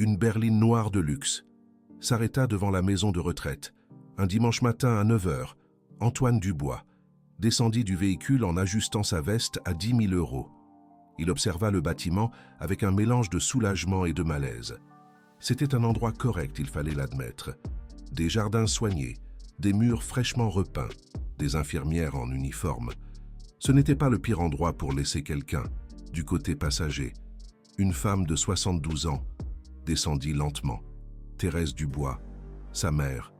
une berline noire de luxe, s'arrêta devant la maison de retraite. Un dimanche matin à 9 heures, Antoine Dubois descendit du véhicule en ajustant sa veste à 10 000 €. Il observa le bâtiment avec un mélange de soulagement et de malaise. C'était un endroit correct, il fallait l'admettre. Des jardins soignés, des murs fraîchement repeints, des infirmières en uniforme. Ce n'était pas le pire endroit pour laisser quelqu'un. Du côté passager, une femme de 72 ans descendit lentement. Thérèse Dubois, sa mère.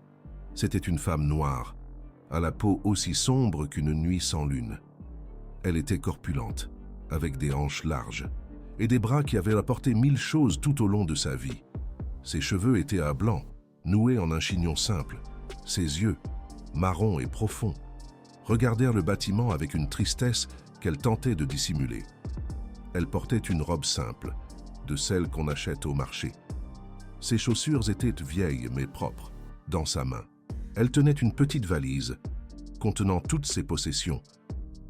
C'était une femme noire, à la peau aussi sombre qu'une nuit sans lune. Elle était corpulente, avec des hanches larges, et des bras qui avaient apporté 1000 choses tout au long de sa vie. Ses cheveux étaient à blanc, noués en un chignon simple. Ses yeux, marrons et profonds, regardèrent le bâtiment avec une tristesse qu'elle tentait de dissimuler. Elle portait une robe simple, de celle qu'on achète au marché. Ses chaussures étaient vieilles mais propres. Dans sa main, elle tenait une petite valise contenant toutes ses possessions,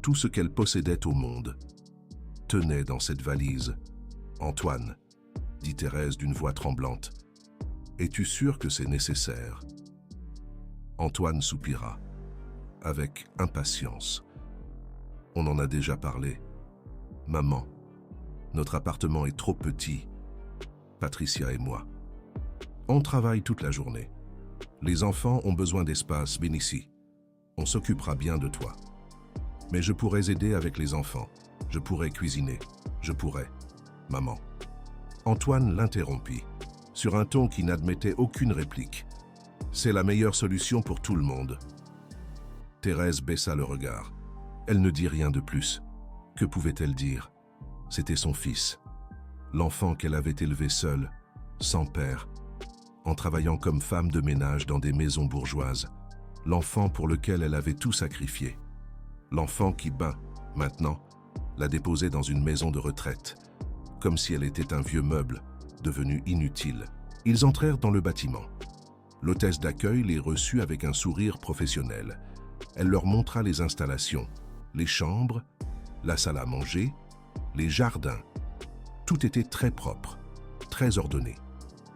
tout ce qu'elle possédait au monde. Tenait dans cette valise. « Antoine, » dit Thérèse d'une voix tremblante, « es-tu sûr que c'est nécessaire ?» Antoine soupira, avec impatience. « On en a déjà parlé. Maman, notre appartement est trop petit, Patricia et moi. On travaille toute la journée. Les enfants ont besoin d'espace, viens ici. On s'occupera bien de toi. Mais je pourrais aider avec les enfants. Je pourrais cuisiner. Je pourrais. Maman. » Antoine l'interrompit, sur un ton qui n'admettait aucune réplique. « C'est la meilleure solution pour tout le monde. » Thérèse baissa le regard. Elle ne dit rien de plus. Que pouvait-elle dire? C'était son fils, l'enfant qu'elle avait élevé seule, sans père, en travaillant comme femme de ménage dans des maisons bourgeoises, l'enfant pour lequel elle avait tout sacrifié, l'enfant qui, maintenant, la déposait dans une maison de retraite, comme si elle était un vieux meuble, devenu inutile. Ils entrèrent dans le bâtiment. L'hôtesse d'accueil les reçut avec un sourire professionnel. Elle leur montra les installations, les chambres, la salle à manger, les jardins. Tout était très propre, très ordonné,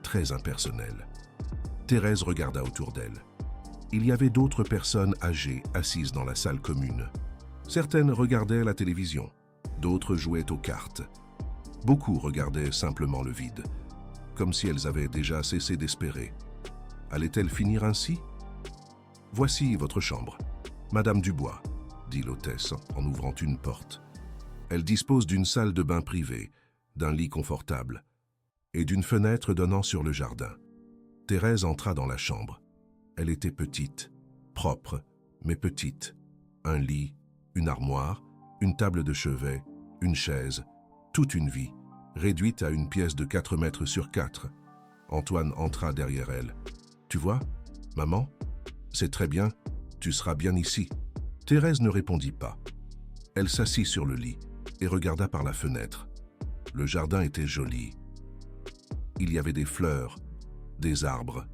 très impersonnel. Thérèse regarda autour d'elle. Il y avait d'autres personnes âgées assises dans la salle commune. Certaines regardaient la télévision, d'autres jouaient aux cartes. Beaucoup regardaient simplement le vide, comme si elles avaient déjà cessé d'espérer. Allait-elle finir ainsi? « Voici votre chambre, Madame Dubois, » dit l'hôtesse en ouvrant une porte. Elle dispose d'une salle de bain privée, d'un lit confortable et d'une fenêtre donnant sur le jardin. Thérèse entra dans la chambre. Elle était petite, propre, mais petite. Un lit, une armoire, une table de chevet, une chaise, toute une vie, réduite à une pièce de 4 mètres sur 4. Antoine entra derrière elle. « Tu vois, maman? C'est très bien, tu seras bien ici. » Thérèse ne répondit pas. Elle s'assit sur le lit et regarda par la fenêtre. Le jardin était joli. Il y avait des fleurs, des arbres.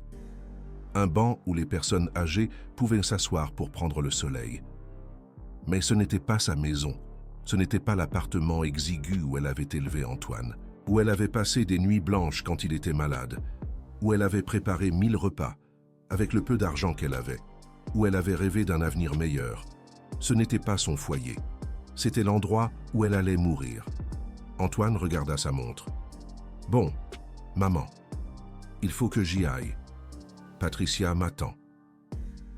Un banc où les personnes âgées pouvaient s'asseoir pour prendre le soleil. Mais ce n'était pas sa maison. Ce n'était pas l'appartement exigu où elle avait élevé Antoine, où elle avait passé des nuits blanches quand il était malade, où elle avait préparé 1000 repas, avec le peu d'argent qu'elle avait, où elle avait rêvé d'un avenir meilleur. Ce n'était pas son foyer. C'était l'endroit où elle allait mourir. Antoine regarda sa montre. « Bon, maman, il faut que j'y aille. Patricia m'attend.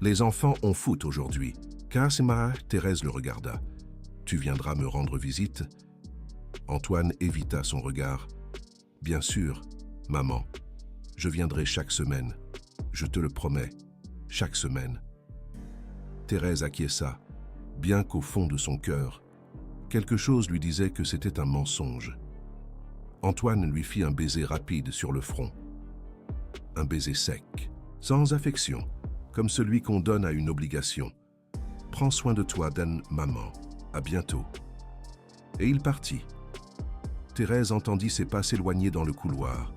Les enfants ont foot aujourd'hui. Cassima, » Thérèse le regarda. « Tu viendras me rendre visite ?» Antoine évita son regard. « Bien sûr, maman. Je viendrai chaque semaine. Je te le promets, chaque semaine. » Thérèse acquiesça, bien qu'au fond de son cœur, quelque chose lui disait que c'était un mensonge. Antoine lui fit un baiser rapide sur le front. Un baiser sec, sans affection, comme celui qu'on donne à une obligation. « Prends soin de toi, Dan, maman. À bientôt. » Et il partit. Thérèse entendit ses pas s'éloigner dans le couloir.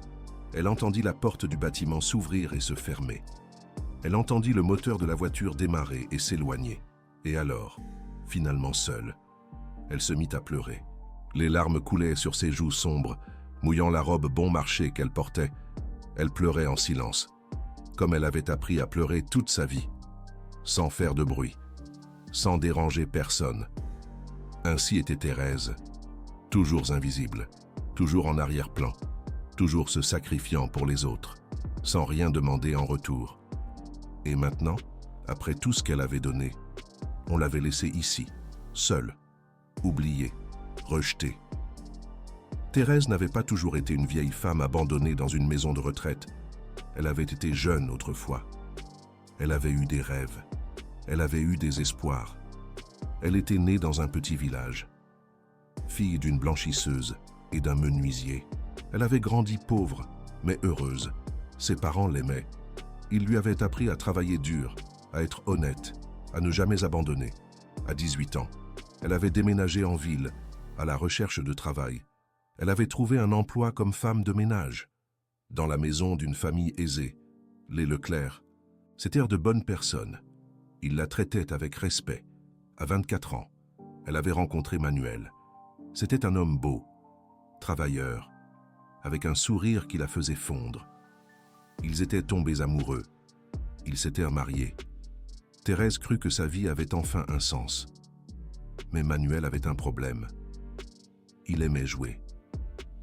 Elle entendit la porte du bâtiment s'ouvrir et se fermer. Elle entendit le moteur de la voiture démarrer et s'éloigner. Et alors, finalement seule, elle se mit à pleurer. Les larmes coulaient sur ses joues sombres, Mouillant la robe bon marché qu'elle portait, elle pleurait en silence, comme elle avait appris à pleurer toute sa vie, sans faire de bruit, sans déranger personne. Ainsi était Thérèse, toujours invisible, toujours en arrière-plan, toujours se sacrifiant pour les autres, sans rien demander en retour. Et maintenant, après tout ce qu'elle avait donné, on l'avait laissée ici, seule, oubliée, rejetée. Thérèse n'avait pas toujours été une vieille femme abandonnée dans une maison de retraite. Elle avait été jeune autrefois. Elle avait eu des rêves. Elle avait eu des espoirs. Elle était née dans un petit village. Fille d'une blanchisseuse et d'un menuisier, elle avait grandi pauvre, mais heureuse. Ses parents l'aimaient. Ils lui avaient appris à travailler dur, à être honnête, à ne jamais abandonner. À 18 ans, elle avait déménagé en ville, à la recherche de travail. Elle avait trouvé un emploi comme femme de ménage, dans la maison d'une famille aisée, les Leclerc. C'étaient de bonnes personnes. Ils la traitaient avec respect. À 24 ans, elle avait rencontré Manuel. C'était un homme beau, travailleur, avec un sourire qui la faisait fondre. Ils étaient tombés amoureux. Ils s'étaient mariés. Thérèse crut que sa vie avait enfin un sens. Mais Manuel avait un problème. Il aimait jouer.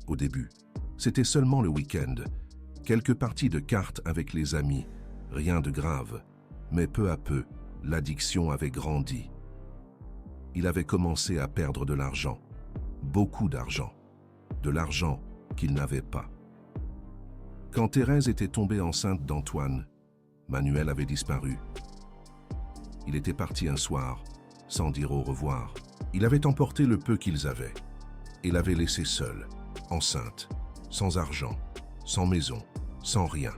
Au début, c'était seulement le week-end, quelques parties de cartes avec les amis, rien de grave. Mais peu à peu, l'addiction avait grandi. Il avait commencé à perdre de l'argent, beaucoup d'argent, de l'argent qu'il n'avait pas. Quand Thérèse était tombée enceinte d'Antoine, Manuel avait disparu. Il était parti un soir, sans dire au revoir. Il avait emporté le peu qu'ils avaient et l'avait laissée seule, enceinte, sans argent, sans maison, sans rien.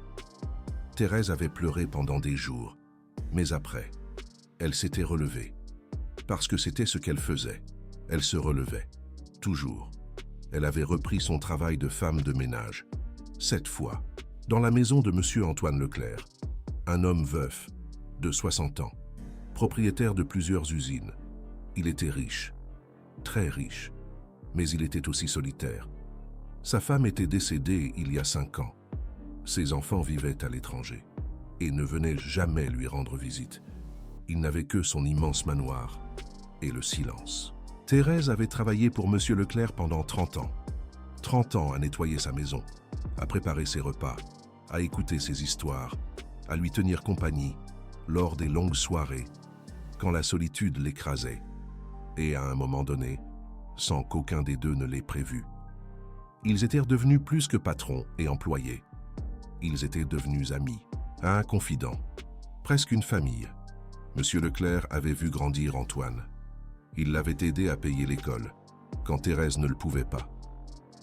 Thérèse avait pleuré pendant des jours, mais après, elle s'était relevée. Parce que c'était ce qu'elle faisait. Elle se relevait, toujours. Elle avait repris son travail de femme de ménage. Cette fois, dans la maison de M. Antoine Leclerc, un homme veuf, de 60 ans, propriétaire de plusieurs usines. Il était riche, très riche, mais il était aussi solitaire. Sa femme était décédée il y a 5 ans. Ses enfants vivaient à l'étranger et ne venaient jamais lui rendre visite. Il n'avait que son immense manoir et le silence. Thérèse avait travaillé pour M. Leclerc pendant 30 ans. 30 ans à nettoyer sa maison, à préparer ses repas, à écouter ses histoires, à lui tenir compagnie lors des longues soirées, quand la solitude l'écrasait, et à un moment donné, sans qu'aucun des deux ne l'ait prévu. Ils étaient devenus plus que patrons et employés. Ils étaient devenus amis, un confident, presque une famille. M. Leclerc avait vu grandir Antoine. Il l'avait aidé à payer l'école, quand Thérèse ne le pouvait pas.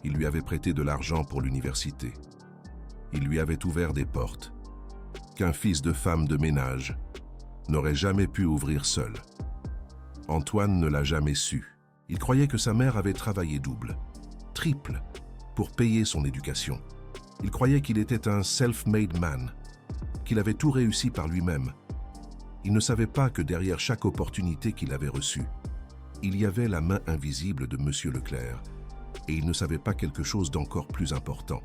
Il lui avait prêté de l'argent pour l'université. Il lui avait ouvert des portes qu'un fils de femme de ménage n'aurait jamais pu ouvrir seul. Antoine ne l'a jamais su. Il croyait que sa mère avait travaillé double, triple, pour payer son éducation. Il croyait qu'il était un self-made man, qu'il avait tout réussi par lui-même. Il ne savait pas que derrière chaque opportunité qu'il avait reçue, il y avait la main invisible de M. Leclerc, et il ne savait pas quelque chose d'encore plus important.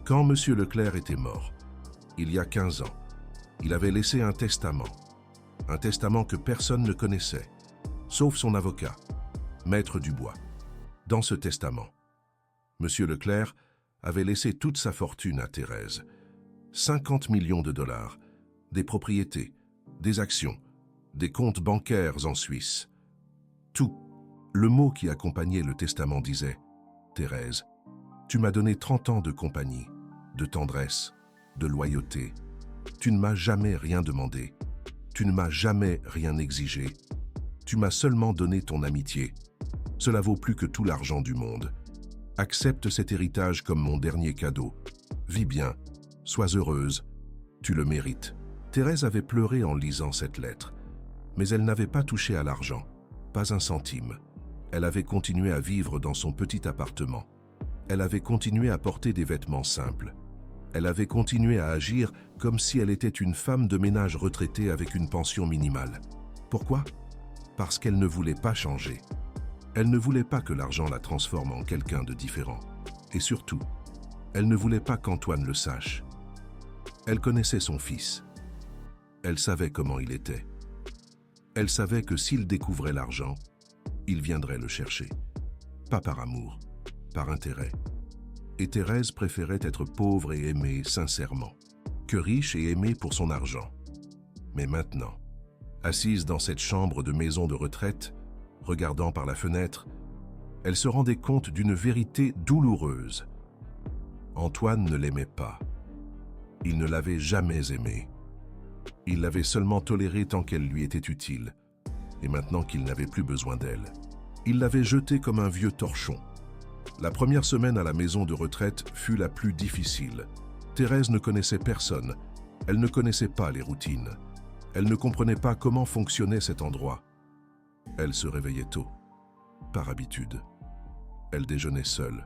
Quand M. Leclerc était mort, il y a 15 ans, il avait laissé un testament que personne ne connaissait, sauf son avocat, Maître Dubois. Dans ce testament, M. Leclerc avait laissé toute sa fortune à Thérèse, 50 millions de dollars, des propriétés, des actions, des comptes bancaires en Suisse. Tout. Le mot qui accompagnait le testament disait « Thérèse, tu m'as donné 30 ans de compagnie, de tendresse, de loyauté. Tu ne m'as jamais rien demandé. Tu ne m'as jamais rien exigé. Tu m'as seulement donné ton amitié. Cela vaut plus que tout l'argent du monde. Accepte cet héritage comme mon dernier cadeau. Vis bien, sois heureuse, tu le mérites. » Thérèse avait pleuré en lisant cette lettre, mais elle n'avait pas touché à l'argent, pas un centime. Elle avait continué à vivre dans son petit appartement. Elle avait continué à porter des vêtements simples. Elle avait continué à agir comme si elle était une femme de ménage retraitée avec une pension minimale. Pourquoi? Parce qu'elle ne voulait pas changer. Elle ne voulait pas que l'argent la transforme en quelqu'un de différent. Et surtout, elle ne voulait pas qu'Antoine le sache. Elle connaissait son fils. Elle savait comment il était. Elle savait que s'il découvrait l'argent, il viendrait le chercher. Pas par amour, par intérêt. Et Thérèse préférait être pauvre et aimée sincèrement, que riche et aimée pour son argent. Mais maintenant, assise dans cette chambre de maison de retraite, regardant par la fenêtre, elle se rendait compte d'une vérité douloureuse. Antoine ne l'aimait pas. Il ne l'avait jamais aimée. Il l'avait seulement tolérée tant qu'elle lui était utile. Et maintenant qu'il n'avait plus besoin d'elle, il l'avait jetée comme un vieux torchon. La première semaine à la maison de retraite fut la plus difficile. Thérèse ne connaissait personne. Elle ne connaissait pas les routines. Elle ne comprenait pas comment fonctionnait cet endroit. Elle se réveillait tôt, par habitude. Elle déjeunait seule,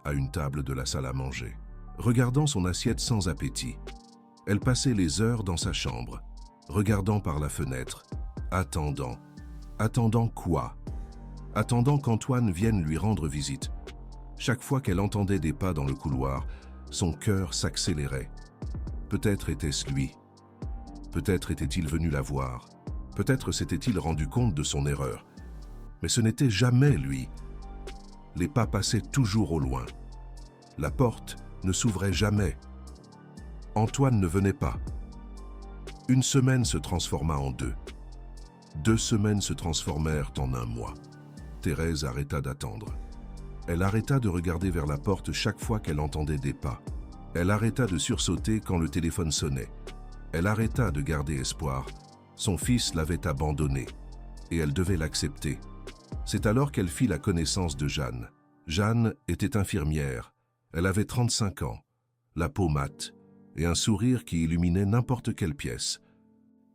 à une table de la salle à manger, regardant son assiette sans appétit. Elle passait les heures dans sa chambre, regardant par la fenêtre, attendant. Attendant quoi? Attendant qu'Antoine vienne lui rendre visite. Chaque fois qu'elle entendait des pas dans le couloir, son cœur s'accélérait. Peut-être était-ce lui. Peut-être était-il venu la voir. Peut-être s'était-il rendu compte de son erreur. Mais ce n'était jamais lui. Les pas passaient toujours au loin. La porte ne s'ouvrait jamais. Antoine ne venait pas. Une semaine se transforma en deux. 2 semaines se transformèrent en 1 mois. Thérèse arrêta d'attendre. Elle arrêta de regarder vers la porte chaque fois qu'elle entendait des pas. Elle arrêta de sursauter quand le téléphone sonnait. Elle arrêta de garder espoir. Son fils l'avait abandonnée, et elle devait l'accepter. C'est alors qu'elle fit la connaissance de Jeanne. Jeanne était infirmière. Elle avait 35 ans, la peau mate, et un sourire qui illuminait n'importe quelle pièce.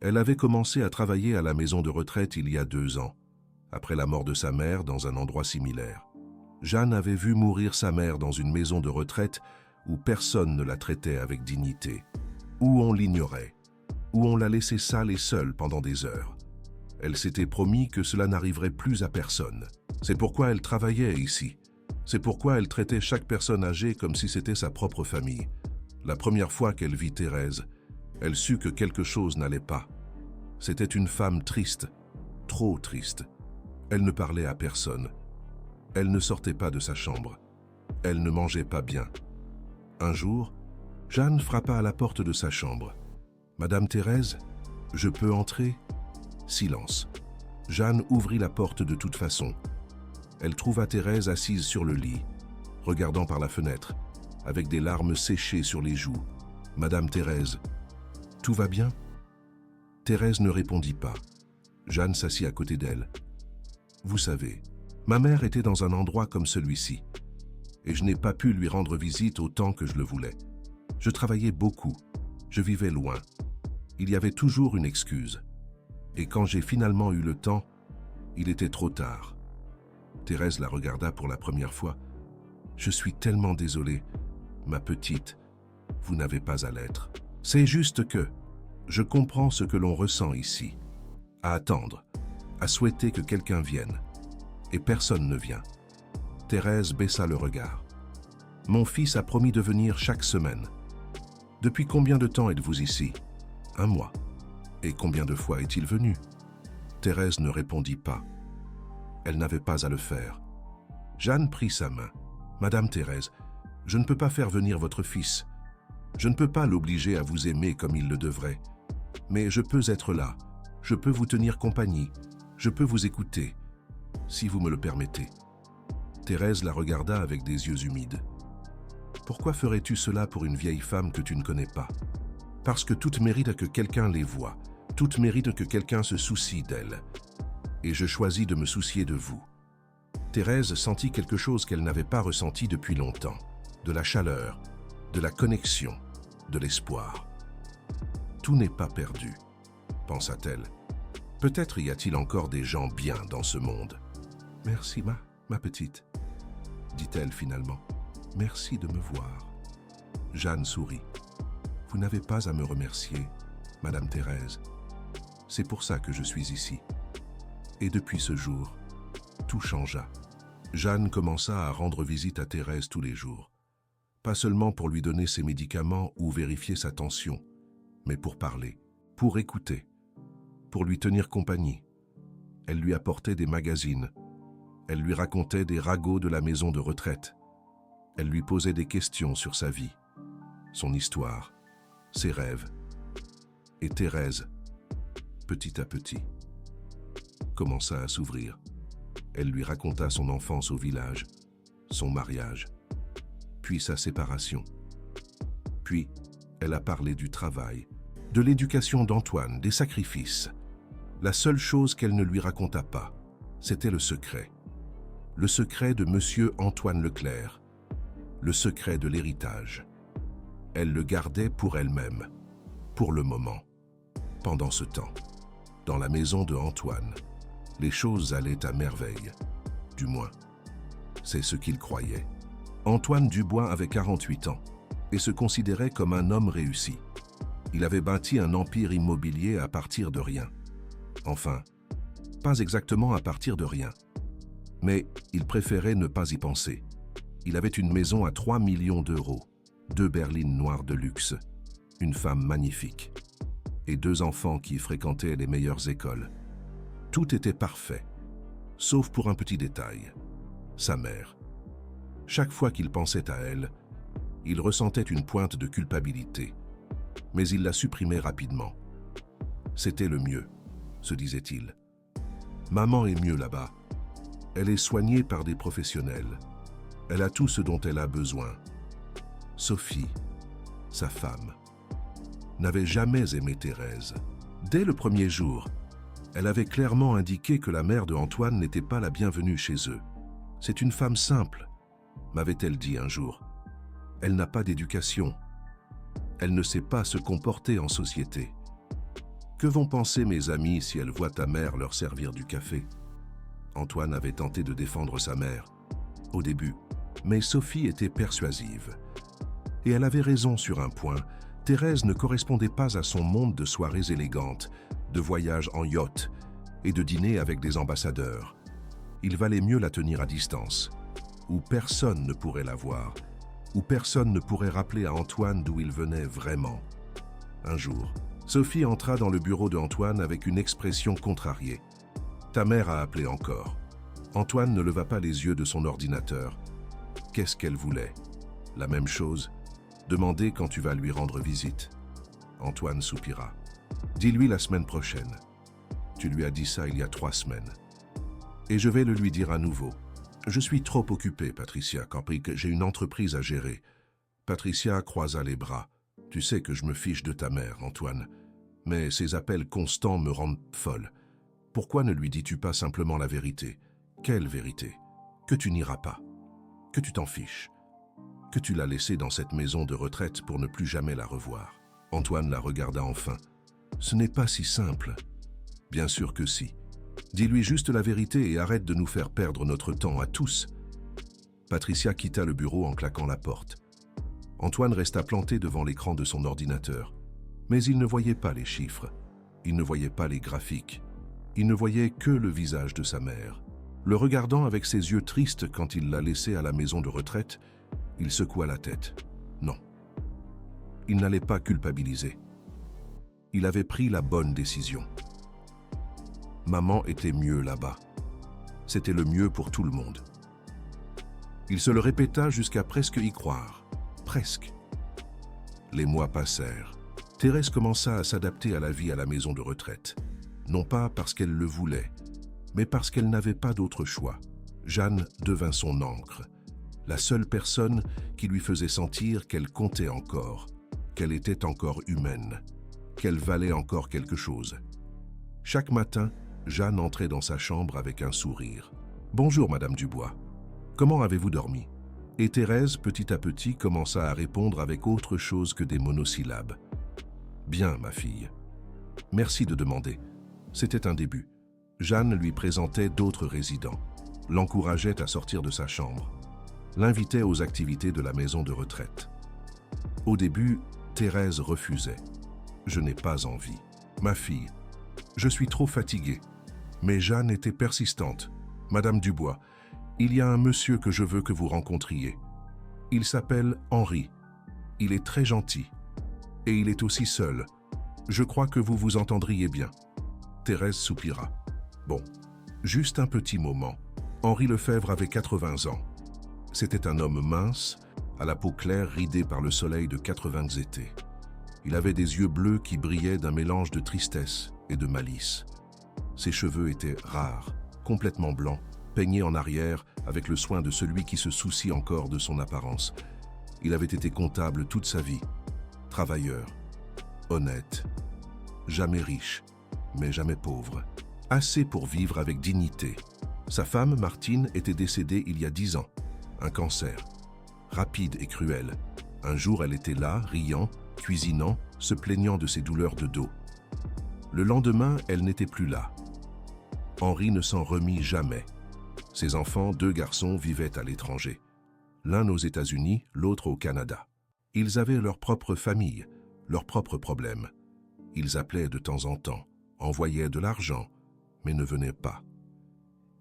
Elle avait commencé à travailler à la maison de retraite il y a 2 ans, après la mort de sa mère dans un endroit similaire. Jeanne avait vu mourir sa mère dans une maison de retraite où personne ne la traitait avec dignité, où on l'ignorait, où on la laissait sale et seule pendant des heures. Elle s'était promis que cela n'arriverait plus à personne. C'est pourquoi elle travaillait ici. C'est pourquoi elle traitait chaque personne âgée comme si c'était sa propre famille. La première fois qu'elle vit Thérèse, elle sut que quelque chose n'allait pas. C'était une femme triste, trop triste. Elle ne parlait à personne. Elle ne sortait pas de sa chambre. Elle ne mangeait pas bien. Un jour, Jeanne frappa à la porte de sa chambre. « Madame Thérèse, je peux entrer ?» Silence. Jeanne ouvrit la porte de toute façon. Elle trouva Thérèse assise sur le lit, regardant par la fenêtre, avec des larmes séchées sur les joues. « Madame Thérèse, tout va bien ?» Thérèse ne répondit pas. Jeanne s'assit à côté d'elle. « Vous savez, ma mère était dans un endroit comme celui-ci, et je n'ai pas pu lui rendre visite autant que je le voulais. Je travaillais beaucoup, je vivais loin. Il y avait toujours une excuse. Et quand j'ai finalement eu le temps, il était trop tard. » Thérèse la regarda pour la première fois. « Je suis tellement désolée, ma petite, vous n'avez pas à l'être. C'est juste que je comprends ce que l'on ressent ici, à attendre, à souhaiter que quelqu'un vienne. Et personne ne vient. » Thérèse baissa le regard. « Mon fils a promis de venir chaque semaine. Depuis combien de temps êtes-vous ici? 1 mois. Et combien de fois est-il venu? » Thérèse ne répondit pas. Elle n'avait pas à le faire. Jeanne prit sa main. « Madame Thérèse, je ne peux pas faire venir votre fils. Je ne peux pas l'obliger à vous aimer comme il le devrait. Mais je peux être là. Je peux vous tenir compagnie. Je peux vous écouter, si vous me le permettez. » Thérèse la regarda avec des yeux humides. « Pourquoi ferais-tu cela pour une vieille femme que tu ne connais pas? Parce que toutes méritent que quelqu'un les voie. Toutes méritent que quelqu'un se soucie d'elles. Et je choisis de me soucier de vous. » Thérèse sentit quelque chose qu'elle n'avait pas ressenti depuis longtemps. De la chaleur, de la connexion, de l'espoir. « Tout n'est pas perdu, » pensa-t-elle. « Peut-être y a-t-il encore des gens bien dans ce monde. »« Merci, ma petite, » dit-elle finalement. « Merci de me voir. » Jeanne sourit. « Vous n'avez pas à me remercier, Madame Thérèse. C'est pour ça que je suis ici. » Et depuis ce jour, tout changea. Jeanne commença à rendre visite à Thérèse tous les jours. Pas seulement pour lui donner ses médicaments ou vérifier sa tension, mais pour parler, pour écouter, pour lui tenir compagnie. Elle lui apportait des magazines. Elle lui racontait des ragots de la maison de retraite. Elle lui posait des questions sur sa vie, son histoire, ses rêves. Et Thérèse, petit à petit, commença à s'ouvrir. Elle lui raconta son enfance au village, son mariage, puis sa séparation. Puis, elle a parlé du travail, de l'éducation d'Antoine, des sacrifices. La seule chose qu'elle ne lui raconta pas, c'était le secret. Le secret de Monsieur Antoine Leclerc, le secret de l'héritage. Elle le gardait pour elle-même, pour le moment. Pendant ce temps, dans la maison de Antoine, les choses allaient à merveille. Du moins, c'est ce qu'il croyait. Antoine Dubois avait 48 ans et se considérait comme un homme réussi. Il avait bâti un empire immobilier à partir de rien. Enfin, pas exactement à partir de rien. Mais il préférait ne pas y penser. Il avait une maison à 3 millions d'euros, 2 berlines noires de luxe, une femme magnifique et 2 enfants qui fréquentaient les meilleures écoles. Tout était parfait, sauf pour un petit détail, sa mère. Chaque fois qu'il pensait à elle, il ressentait une pointe de culpabilité, mais il la supprimait rapidement. C'était le mieux, se disait-il. Maman est mieux là-bas. Elle est soignée par des professionnels. Elle a tout ce dont elle a besoin. Sophie, sa femme, n'avait jamais aimé Thérèse. Dès le premier jour, elle avait clairement indiqué que la mère de Antoine n'était pas la bienvenue chez eux. C'est une femme simple, m'avait-elle dit un jour. Elle n'a pas d'éducation. Elle ne sait pas se comporter en société. Que vont penser mes amis si elles voient ta mère leur servir du café? Antoine avait tenté de défendre sa mère, au début, mais Sophie était persuasive. Et elle avait raison sur un point, Thérèse ne correspondait pas à son monde de soirées élégantes, de voyages en yacht et de dîners avec des ambassadeurs. Il valait mieux la tenir à distance, où personne ne pourrait la voir, où personne ne pourrait rappeler à Antoine d'où il venait vraiment. Un jour, Sophie entra dans le bureau de Antoine avec une expression contrariée. « Ta mère a appelé encore. » Antoine ne leva pas les yeux de son ordinateur. Qu'est-ce qu'elle voulait? La même chose. Demander quand tu vas lui rendre visite. Antoine soupira. Dis-lui la semaine prochaine. Tu lui as dit ça il y a 3 semaines. Et je vais le lui dire à nouveau. Je suis trop occupé, Patricia, Campric, j'ai une entreprise à gérer. Patricia croisa les bras. Tu sais que je me fiche de ta mère, Antoine. Mais ces appels constants me rendent folle. Pourquoi ne lui dis-tu pas simplement la vérité? Quelle vérité? Que tu n'iras pas. Que tu t'en fiches. Que tu l'as laissée dans cette maison de retraite pour ne plus jamais la revoir. Antoine la regarda enfin. Ce n'est pas si simple. Bien sûr que si. Dis-lui juste la vérité et arrête de nous faire perdre notre temps à tous. Patricia quitta le bureau en claquant la porte. Antoine resta planté devant l'écran de son ordinateur. Mais il ne voyait pas les chiffres. Il ne voyait pas les graphiques. Il ne voyait que le visage de sa mère. Le regardant avec ses yeux tristes quand il l'a laissée à la maison de retraite, il secoua la tête. Non. Il n'allait pas culpabiliser. Il avait pris la bonne décision. Maman était mieux là-bas. C'était le mieux pour tout le monde. Il se le répéta jusqu'à presque y croire. Presque. Les mois passèrent. Thérèse commença à s'adapter à la vie à la maison de retraite. Non pas parce qu'elle le voulait, mais parce qu'elle n'avait pas d'autre choix. Jeanne devint son ancre, la seule personne qui lui faisait sentir qu'elle comptait encore, qu'elle était encore humaine, qu'elle valait encore quelque chose. Chaque matin, Jeanne entrait dans sa chambre avec un sourire. « Bonjour, Madame Dubois. Comment avez-vous dormi ?» Et Thérèse, petit à petit, commença à répondre avec autre chose que des monosyllabes. « Bien, ma fille. Merci de demander. » C'était un début. Jeanne lui présentait d'autres résidents, l'encourageait à sortir de sa chambre, l'invitait aux activités de la maison de retraite. Au début, Thérèse refusait. « Je n'ai pas envie. Ma fille, je suis trop fatiguée. » Mais Jeanne était persistante. « Madame Dubois, Il y a un monsieur que je veux que vous rencontriez. Il s'appelle Henri. Il est très gentil. Et il est aussi seul. Je crois que vous vous entendriez bien. » Thérèse soupira. Bon, juste un petit moment. Henri Lefebvre avait 80 ans. C'était un homme mince, à la peau claire ridée par le soleil de 80 étés. Il avait des yeux bleus qui brillaient d'un mélange de tristesse et de malice. Ses cheveux étaient rares, complètement blancs, peignés en arrière avec le soin de celui qui se soucie encore de son apparence. Il avait été comptable toute sa vie, travailleur, honnête, jamais riche, mais jamais pauvre, assez pour vivre avec dignité. Sa femme, Martine, était décédée il y a 10 ans, un cancer, rapide et cruel. Un jour, elle était là, riant, cuisinant, se plaignant de ses douleurs de dos. Le lendemain, elle n'était plus là. Henri ne s'en remit jamais. Ses enfants, 2 garçons, vivaient à l'étranger. L'un aux États-Unis, l'autre au Canada. Ils avaient leur propre famille, leurs propres problèmes. Ils appelaient de temps en temps, envoyaient de l'argent, mais ne venaient pas.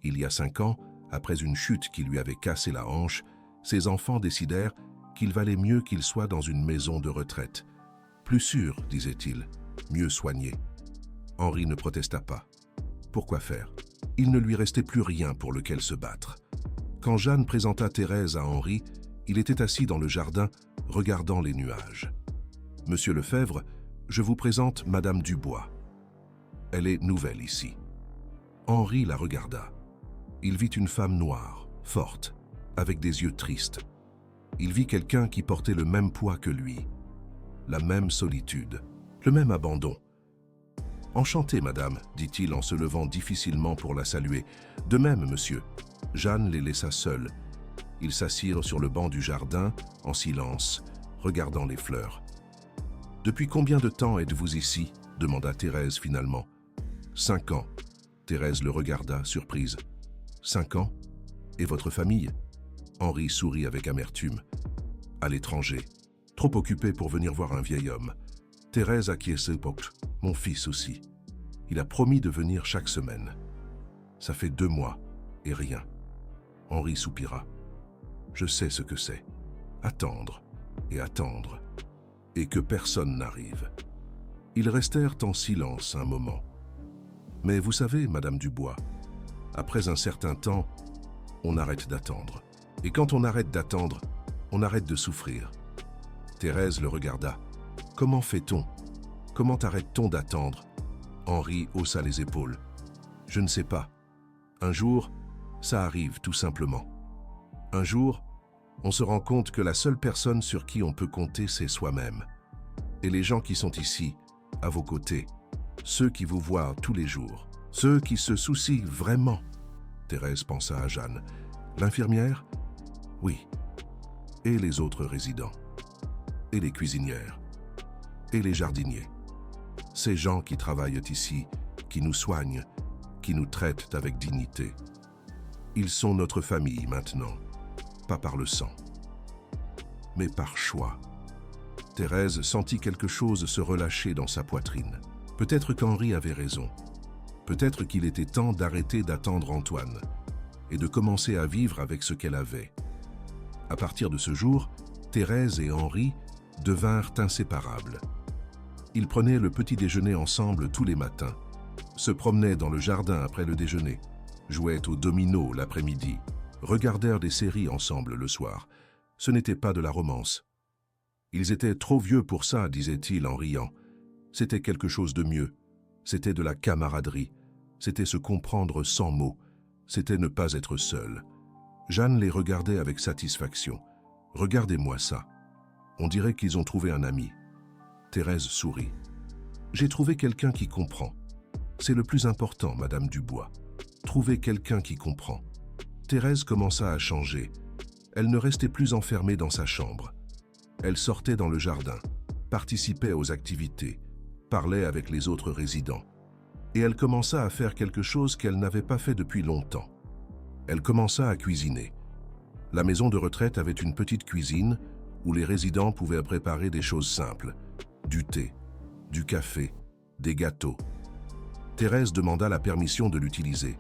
Il y a 5 ans, après une chute qui lui avait cassé la hanche, ses enfants décidèrent qu'il valait mieux qu'il soit dans une maison de retraite. Plus sûr, disait-il, mieux soigné. Henri ne protesta pas. Pourquoi faire? Il ne lui restait plus rien pour lequel se battre. Quand Jeanne présenta Thérèse à Henri, il était assis dans le jardin, regardant les nuages. « Monsieur Lefebvre, je vous présente Madame Dubois. Elle est nouvelle ici. » Henri la regarda. Il vit une femme noire, forte, avec des yeux tristes. Il vit quelqu'un qui portait le même poids que lui, la même solitude, le même abandon. « Enchanté, madame, » dit-il en se levant difficilement pour la saluer. « De même, monsieur. » Jeanne les laissa seuls. Ils s'assirent sur le banc du jardin, en silence, regardant les fleurs. « Depuis combien de temps êtes-vous ici ?» demanda Thérèse finalement. « 5 ans. » Thérèse le regarda, surprise. « 5 ans? Et votre famille ?» Henri sourit avec amertume. « À l'étranger, trop occupé pour venir voir un vieil homme. » Thérèse acquiesça. « Mon fils aussi. Il a promis de venir chaque semaine. Ça fait 2 mois, et rien. » Henri soupira. « Je sais ce que c'est. Attendre, et attendre, et que personne n'arrive. » Ils restèrent en silence un moment. « Mais vous savez, Madame Dubois, après un certain temps, on arrête d'attendre. Et quand on arrête d'attendre, on arrête de souffrir. » Thérèse le regarda. « Comment fait-on? Comment arrête-t-on d'attendre ?» Henri haussa les épaules. « Je ne sais pas. Un jour, ça arrive tout simplement. Un jour, on se rend compte que la seule personne sur qui on peut compter, c'est soi-même. Et les gens qui sont ici, à vos côtés, ceux qui vous voient tous les jours, ceux qui se soucient vraiment. » Thérèse pensa à Jeanne. « L'infirmière? Oui. Et les autres résidents. Et les cuisinières. Et les jardiniers. Ces gens qui travaillent ici, qui nous soignent, qui nous traitent avec dignité. Ils sont notre famille maintenant, pas par le sang, mais par choix. » Thérèse sentit quelque chose se relâcher dans sa poitrine. Peut-être qu'Henri avait raison. Peut-être qu'il était temps d'arrêter d'attendre Antoine et de commencer à vivre avec ce qu'elle avait. À partir de ce jour, Thérèse et Henri devinrent inséparables. Ils prenaient le petit déjeuner ensemble tous les matins, se promenaient dans le jardin après le déjeuner, jouaient au domino l'après-midi, regardèrent des séries ensemble le soir. Ce n'était pas de la romance. Ils étaient trop vieux pour ça, disait-il en riant. C'était quelque chose de mieux. C'était de la camaraderie. C'était se comprendre sans mots. C'était ne pas être seul. Jeanne les regardait avec satisfaction. « Regardez-moi ça. On dirait qu'ils ont trouvé un ami. » Thérèse sourit. « J'ai trouvé quelqu'un qui comprend. C'est le plus important, Madame Dubois. Trouver quelqu'un qui comprend. » Thérèse commença à changer. Elle ne restait plus enfermée dans sa chambre. Elle sortait dans le jardin, participait aux activités, parlait avec les autres résidents. Et elle commença à faire quelque chose qu'elle n'avait pas fait depuis longtemps. Elle commença à cuisiner. La maison de retraite avait une petite cuisine où les résidents pouvaient préparer des choses simples. Du thé, du café, des gâteaux. Thérèse demanda la permission de l'utiliser.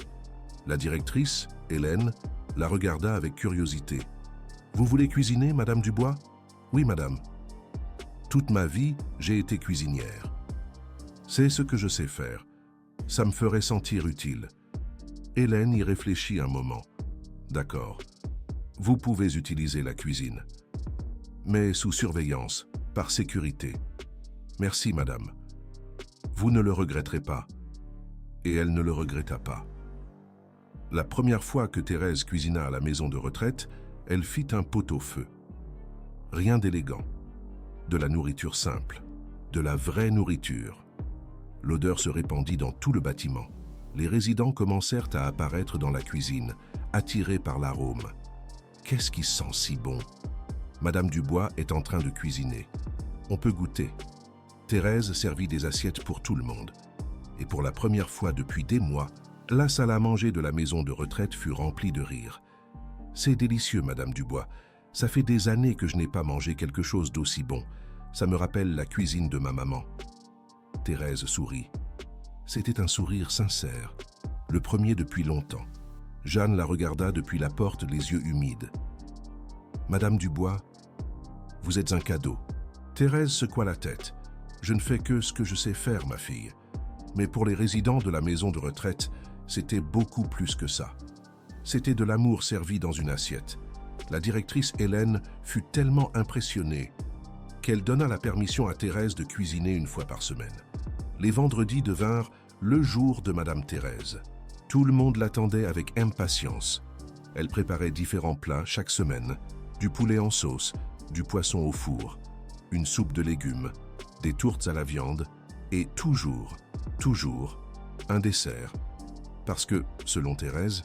La directrice, Hélène, la regarda avec curiosité. « Vous voulez cuisiner, Madame Dubois ?»« Oui, madame. Toute ma vie, j'ai été cuisinière. C'est ce que je sais faire. Ça me ferait sentir utile. » Hélène y réfléchit un moment. « D'accord. Vous pouvez utiliser la cuisine. Mais sous surveillance, par sécurité. Merci, madame. Vous ne le regretterez pas. » Et elle ne le regretta pas. La première fois que Thérèse cuisina à la maison de retraite, elle fit un pot-au-feu. Rien d'élégant. De la nourriture simple. De la vraie nourriture. L'odeur se répandit dans tout le bâtiment. Les résidents commencèrent à apparaître dans la cuisine, attirés par l'arôme. Qu'est-ce qui sent si bon? Madame Dubois est en train de cuisiner. On peut goûter. Thérèse servit des assiettes pour tout le monde. Et pour la première fois depuis des mois, la salle à manger de la maison de retraite fut remplie de rire. « C'est délicieux, Madame Dubois. Ça fait des années que je n'ai pas mangé quelque chose d'aussi bon. Ça me rappelle la cuisine de ma maman. » Thérèse sourit. C'était un sourire sincère, le premier depuis longtemps. Jeanne la regarda depuis la porte, les yeux humides. « Madame Dubois, vous êtes un cadeau. » Thérèse secoua la tête. « Je ne fais que ce que je sais faire, ma fille. » Mais pour les résidents de la maison de retraite, c'était beaucoup plus que ça. C'était de l'amour servi dans une assiette. La directrice Hélène fut tellement impressionnée qu'elle donna la permission à Thérèse de cuisiner une fois par semaine. Les vendredis devinrent le jour de Madame Thérèse. Tout le monde l'attendait avec impatience. Elle préparait différents plats chaque semaine, du poulet en sauce, du poisson au four, une soupe de légumes, des tourtes à la viande et toujours, un dessert. Parce que, selon Thérèse,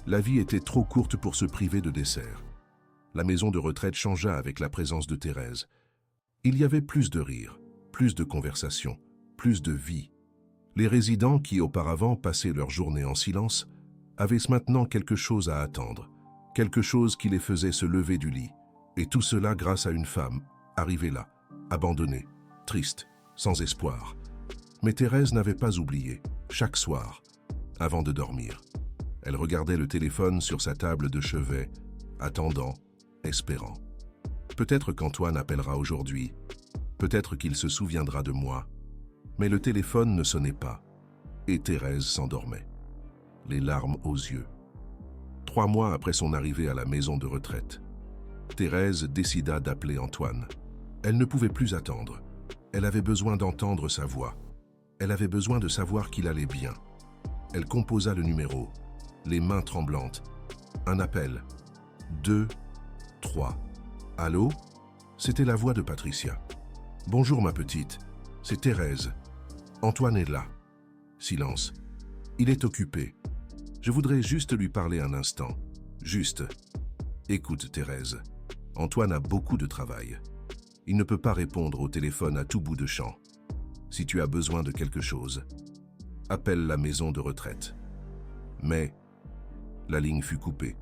la vie était trop courte pour se priver de dessert. La maison de retraite changea avec la présence de Thérèse. Il y avait plus de rire, plus de conversation, plus de vie. Les résidents qui auparavant passaient leur journée en silence avaient maintenant quelque chose à attendre, quelque chose qui les faisait se lever du lit. Et tout cela grâce à une femme, arrivée là, abandonnée, triste, sans espoir. Mais Thérèse n'avait pas oublié, chaque soir, avant de dormir. Elle regardait le téléphone sur sa table de chevet, attendant, espérant. Peut-être qu'Antoine appellera aujourd'hui, peut-être qu'il se souviendra de moi. Mais le téléphone ne sonnait pas, et Thérèse s'endormait, les larmes aux yeux. 3 mois après son arrivée à la maison de retraite, Thérèse décida d'appeler Antoine. Elle ne pouvait plus attendre. Elle avait besoin d'entendre sa voix. Elle avait besoin de savoir qu'il allait bien. Elle composa le numéro, les mains tremblantes. Un appel. 2, 3. Allô? C'était la voix de Patricia. Bonjour ma petite, c'est Thérèse. Antoine est là. Silence. Il est occupé. Je voudrais juste lui parler un instant. Juste. Écoute Thérèse, Antoine a beaucoup de travail. Il ne peut pas répondre au téléphone à tout bout de champ. Si tu as besoin de quelque chose, appelle la maison de retraite. Mais la ligne fut coupée.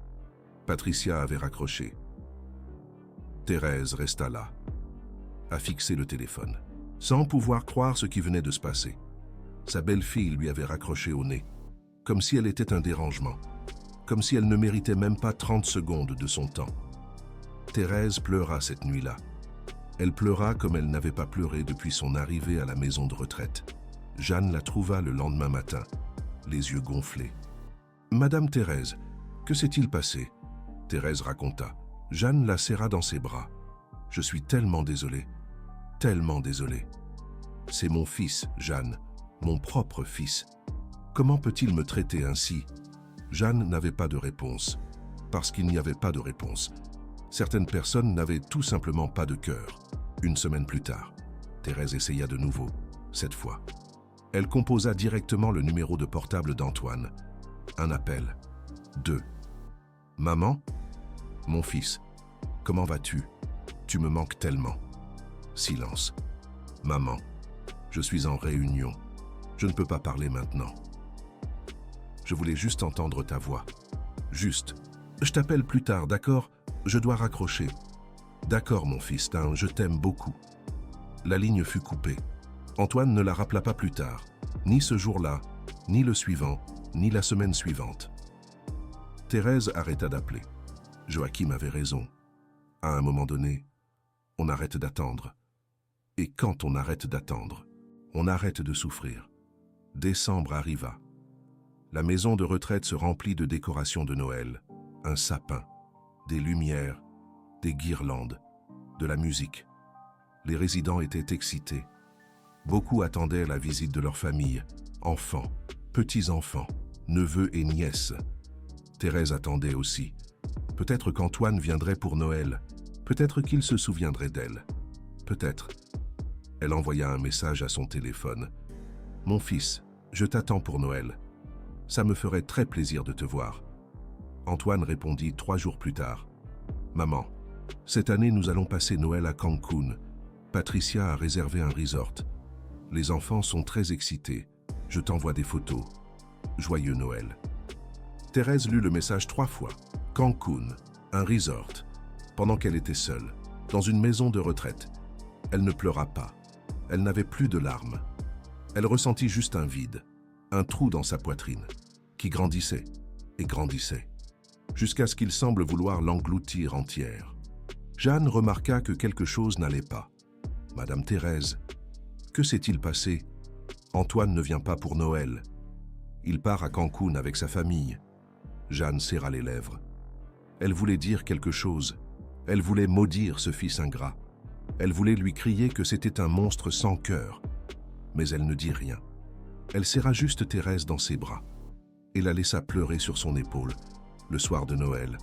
Patricia avait raccroché. Thérèse resta là, à fixer le téléphone, sans pouvoir croire ce qui venait de se passer. Sa belle-fille lui avait raccroché au nez, comme si elle était un dérangement, comme si elle ne méritait même pas 30 secondes de son temps. Thérèse pleura cette nuit-là. Elle pleura comme elle n'avait pas pleuré depuis son arrivée à la maison de retraite. Jeanne la trouva le lendemain matin, les yeux gonflés. « Madame Thérèse, que s'est-il passé ?» Thérèse raconta. Jeanne la serra dans ses bras. « Je suis tellement désolée, tellement désolée. C'est mon fils, Jeanne, mon propre fils. Comment peut-il me traiter ainsi ?» Jeanne n'avait pas de réponse, parce qu'il n'y avait pas de réponse. Certaines personnes n'avaient tout simplement pas de cœur. Une semaine plus tard, Thérèse essaya de nouveau, cette fois. Elle composa directement le numéro de portable d'Antoine. Un appel. 2. Maman? Mon fils, comment vas-tu? Tu me manques tellement. Silence. Maman, je suis en réunion. Je ne peux pas parler maintenant. Je voulais juste entendre ta voix. Juste. Je t'appelle plus tard, d'accord? Je dois raccrocher. D'accord, mon fils, je t'aime beaucoup. La ligne fut coupée. Antoine ne la rappela pas plus tard, ni ce jour-là, ni le suivant, ni la semaine suivante. Thérèse arrêta d'appeler. Joachim avait raison. À un moment donné, on arrête d'attendre. Et quand on arrête d'attendre, on arrête de souffrir. Décembre arriva. La maison de retraite se remplit de décorations de Noël. Un sapin, des lumières, des guirlandes, de la musique. Les résidents étaient excités. Beaucoup attendaient la visite de leur famille, enfants, petits-enfants, neveux et nièces. Thérèse attendait aussi. Peut-être qu'Antoine viendrait pour Noël. Peut-être qu'il se souviendrait d'elle. Peut-être. Elle envoya un message à son téléphone. « Mon fils, je t'attends pour Noël. Ça me ferait très plaisir de te voir. » Antoine répondit 3 jours plus tard. « Maman, cette année nous allons passer Noël à Cancun. Patricia a réservé un resort. Les enfants sont très excités. Je t'envoie des photos. Joyeux Noël. » Thérèse lut le message 3 fois. Cancun, un resort. Pendant qu'elle était seule, dans une maison de retraite. Elle ne pleura pas. Elle n'avait plus de larmes. Elle ressentit juste un vide, un trou dans sa poitrine, qui grandissait et grandissait, jusqu'à ce qu'il semble vouloir l'engloutir entière. Jeanne remarqua que quelque chose n'allait pas. « Madame Thérèse, que s'est-il passé? Antoine ne vient pas pour Noël. Il part à Cancun avec sa famille. » Jeanne serra les lèvres. Elle voulait dire quelque chose. Elle voulait maudire ce fils ingrat. Elle voulait lui crier que c'était un monstre sans cœur. Mais elle ne dit rien. Elle serra juste Thérèse dans ses bras et la laissa pleurer sur son épaule. Le soir de Noël,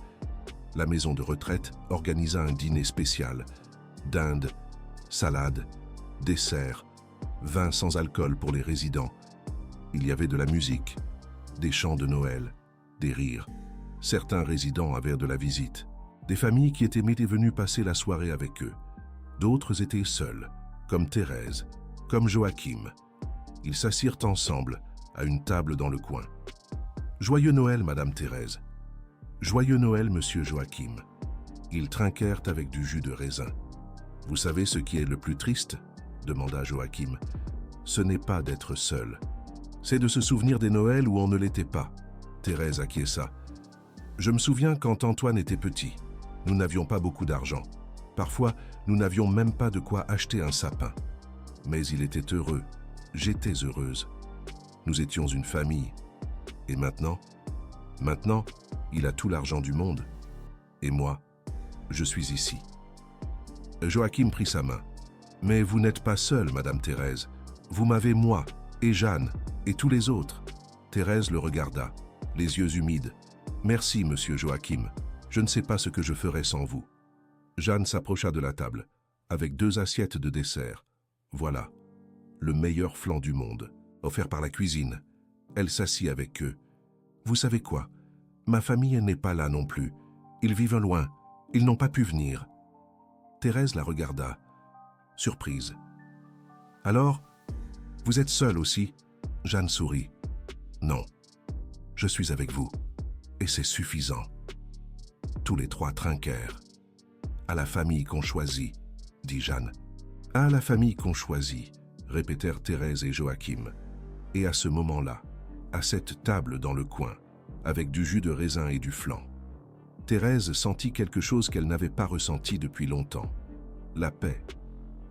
la maison de retraite organisa un dîner spécial. Dinde, salade, dessert, vin sans alcool pour les résidents. Il y avait de la musique, des chants de Noël, des rires. Certains résidents avaient de la visite. Des familles qui étaient venues passer la soirée avec eux. D'autres étaient seuls, comme Thérèse, comme Joachim. Ils s'assirent ensemble, à une table dans le coin. « Joyeux Noël, Madame Thérèse. Joyeux Noël, Monsieur Joachim. » Ils trinquèrent avec du jus de raisin. « Vous savez ce qui est le plus triste ?» demanda Joachim. « Ce n'est pas d'être seul. C'est de se souvenir des Noëls où on ne l'était pas. » Thérèse acquiesça. « Je me souviens quand Antoine était petit. Nous n'avions pas beaucoup d'argent. Parfois, nous n'avions même pas de quoi acheter un sapin. Mais il était heureux. J'étais heureuse. Nous étions une famille. Et maintenant, il a tout l'argent du monde. Et moi, je suis ici. » Joachim prit sa main. « Mais vous n'êtes pas seule, Madame Thérèse. Vous m'avez moi, et Jeanne, et tous les autres. » Thérèse le regarda, les yeux humides. « Merci, Monsieur Joachim. Je ne sais pas ce que je ferais sans vous. » Jeanne s'approcha de la table, avec 2 assiettes de dessert. Voilà, le meilleur flan du monde, offert par la cuisine. Elle s'assit avec eux. « Vous savez quoi? Ma famille n'est pas là non plus. Ils vivent loin. Ils n'ont pas pu venir. » Thérèse la regarda, surprise. « Alors, vous êtes seule aussi ?» Jeanne sourit. « Non, je suis avec vous. Et c'est suffisant. » Tous les 3 trinquèrent. « À la famille qu'on choisit, » dit Jeanne. « À la famille qu'on choisit, » répétèrent Thérèse et Joachim. Et à ce moment-là, à cette table dans le coin, avec du jus de raisin et du flan, Thérèse sentit quelque chose qu'elle n'avait pas ressenti depuis longtemps. La paix,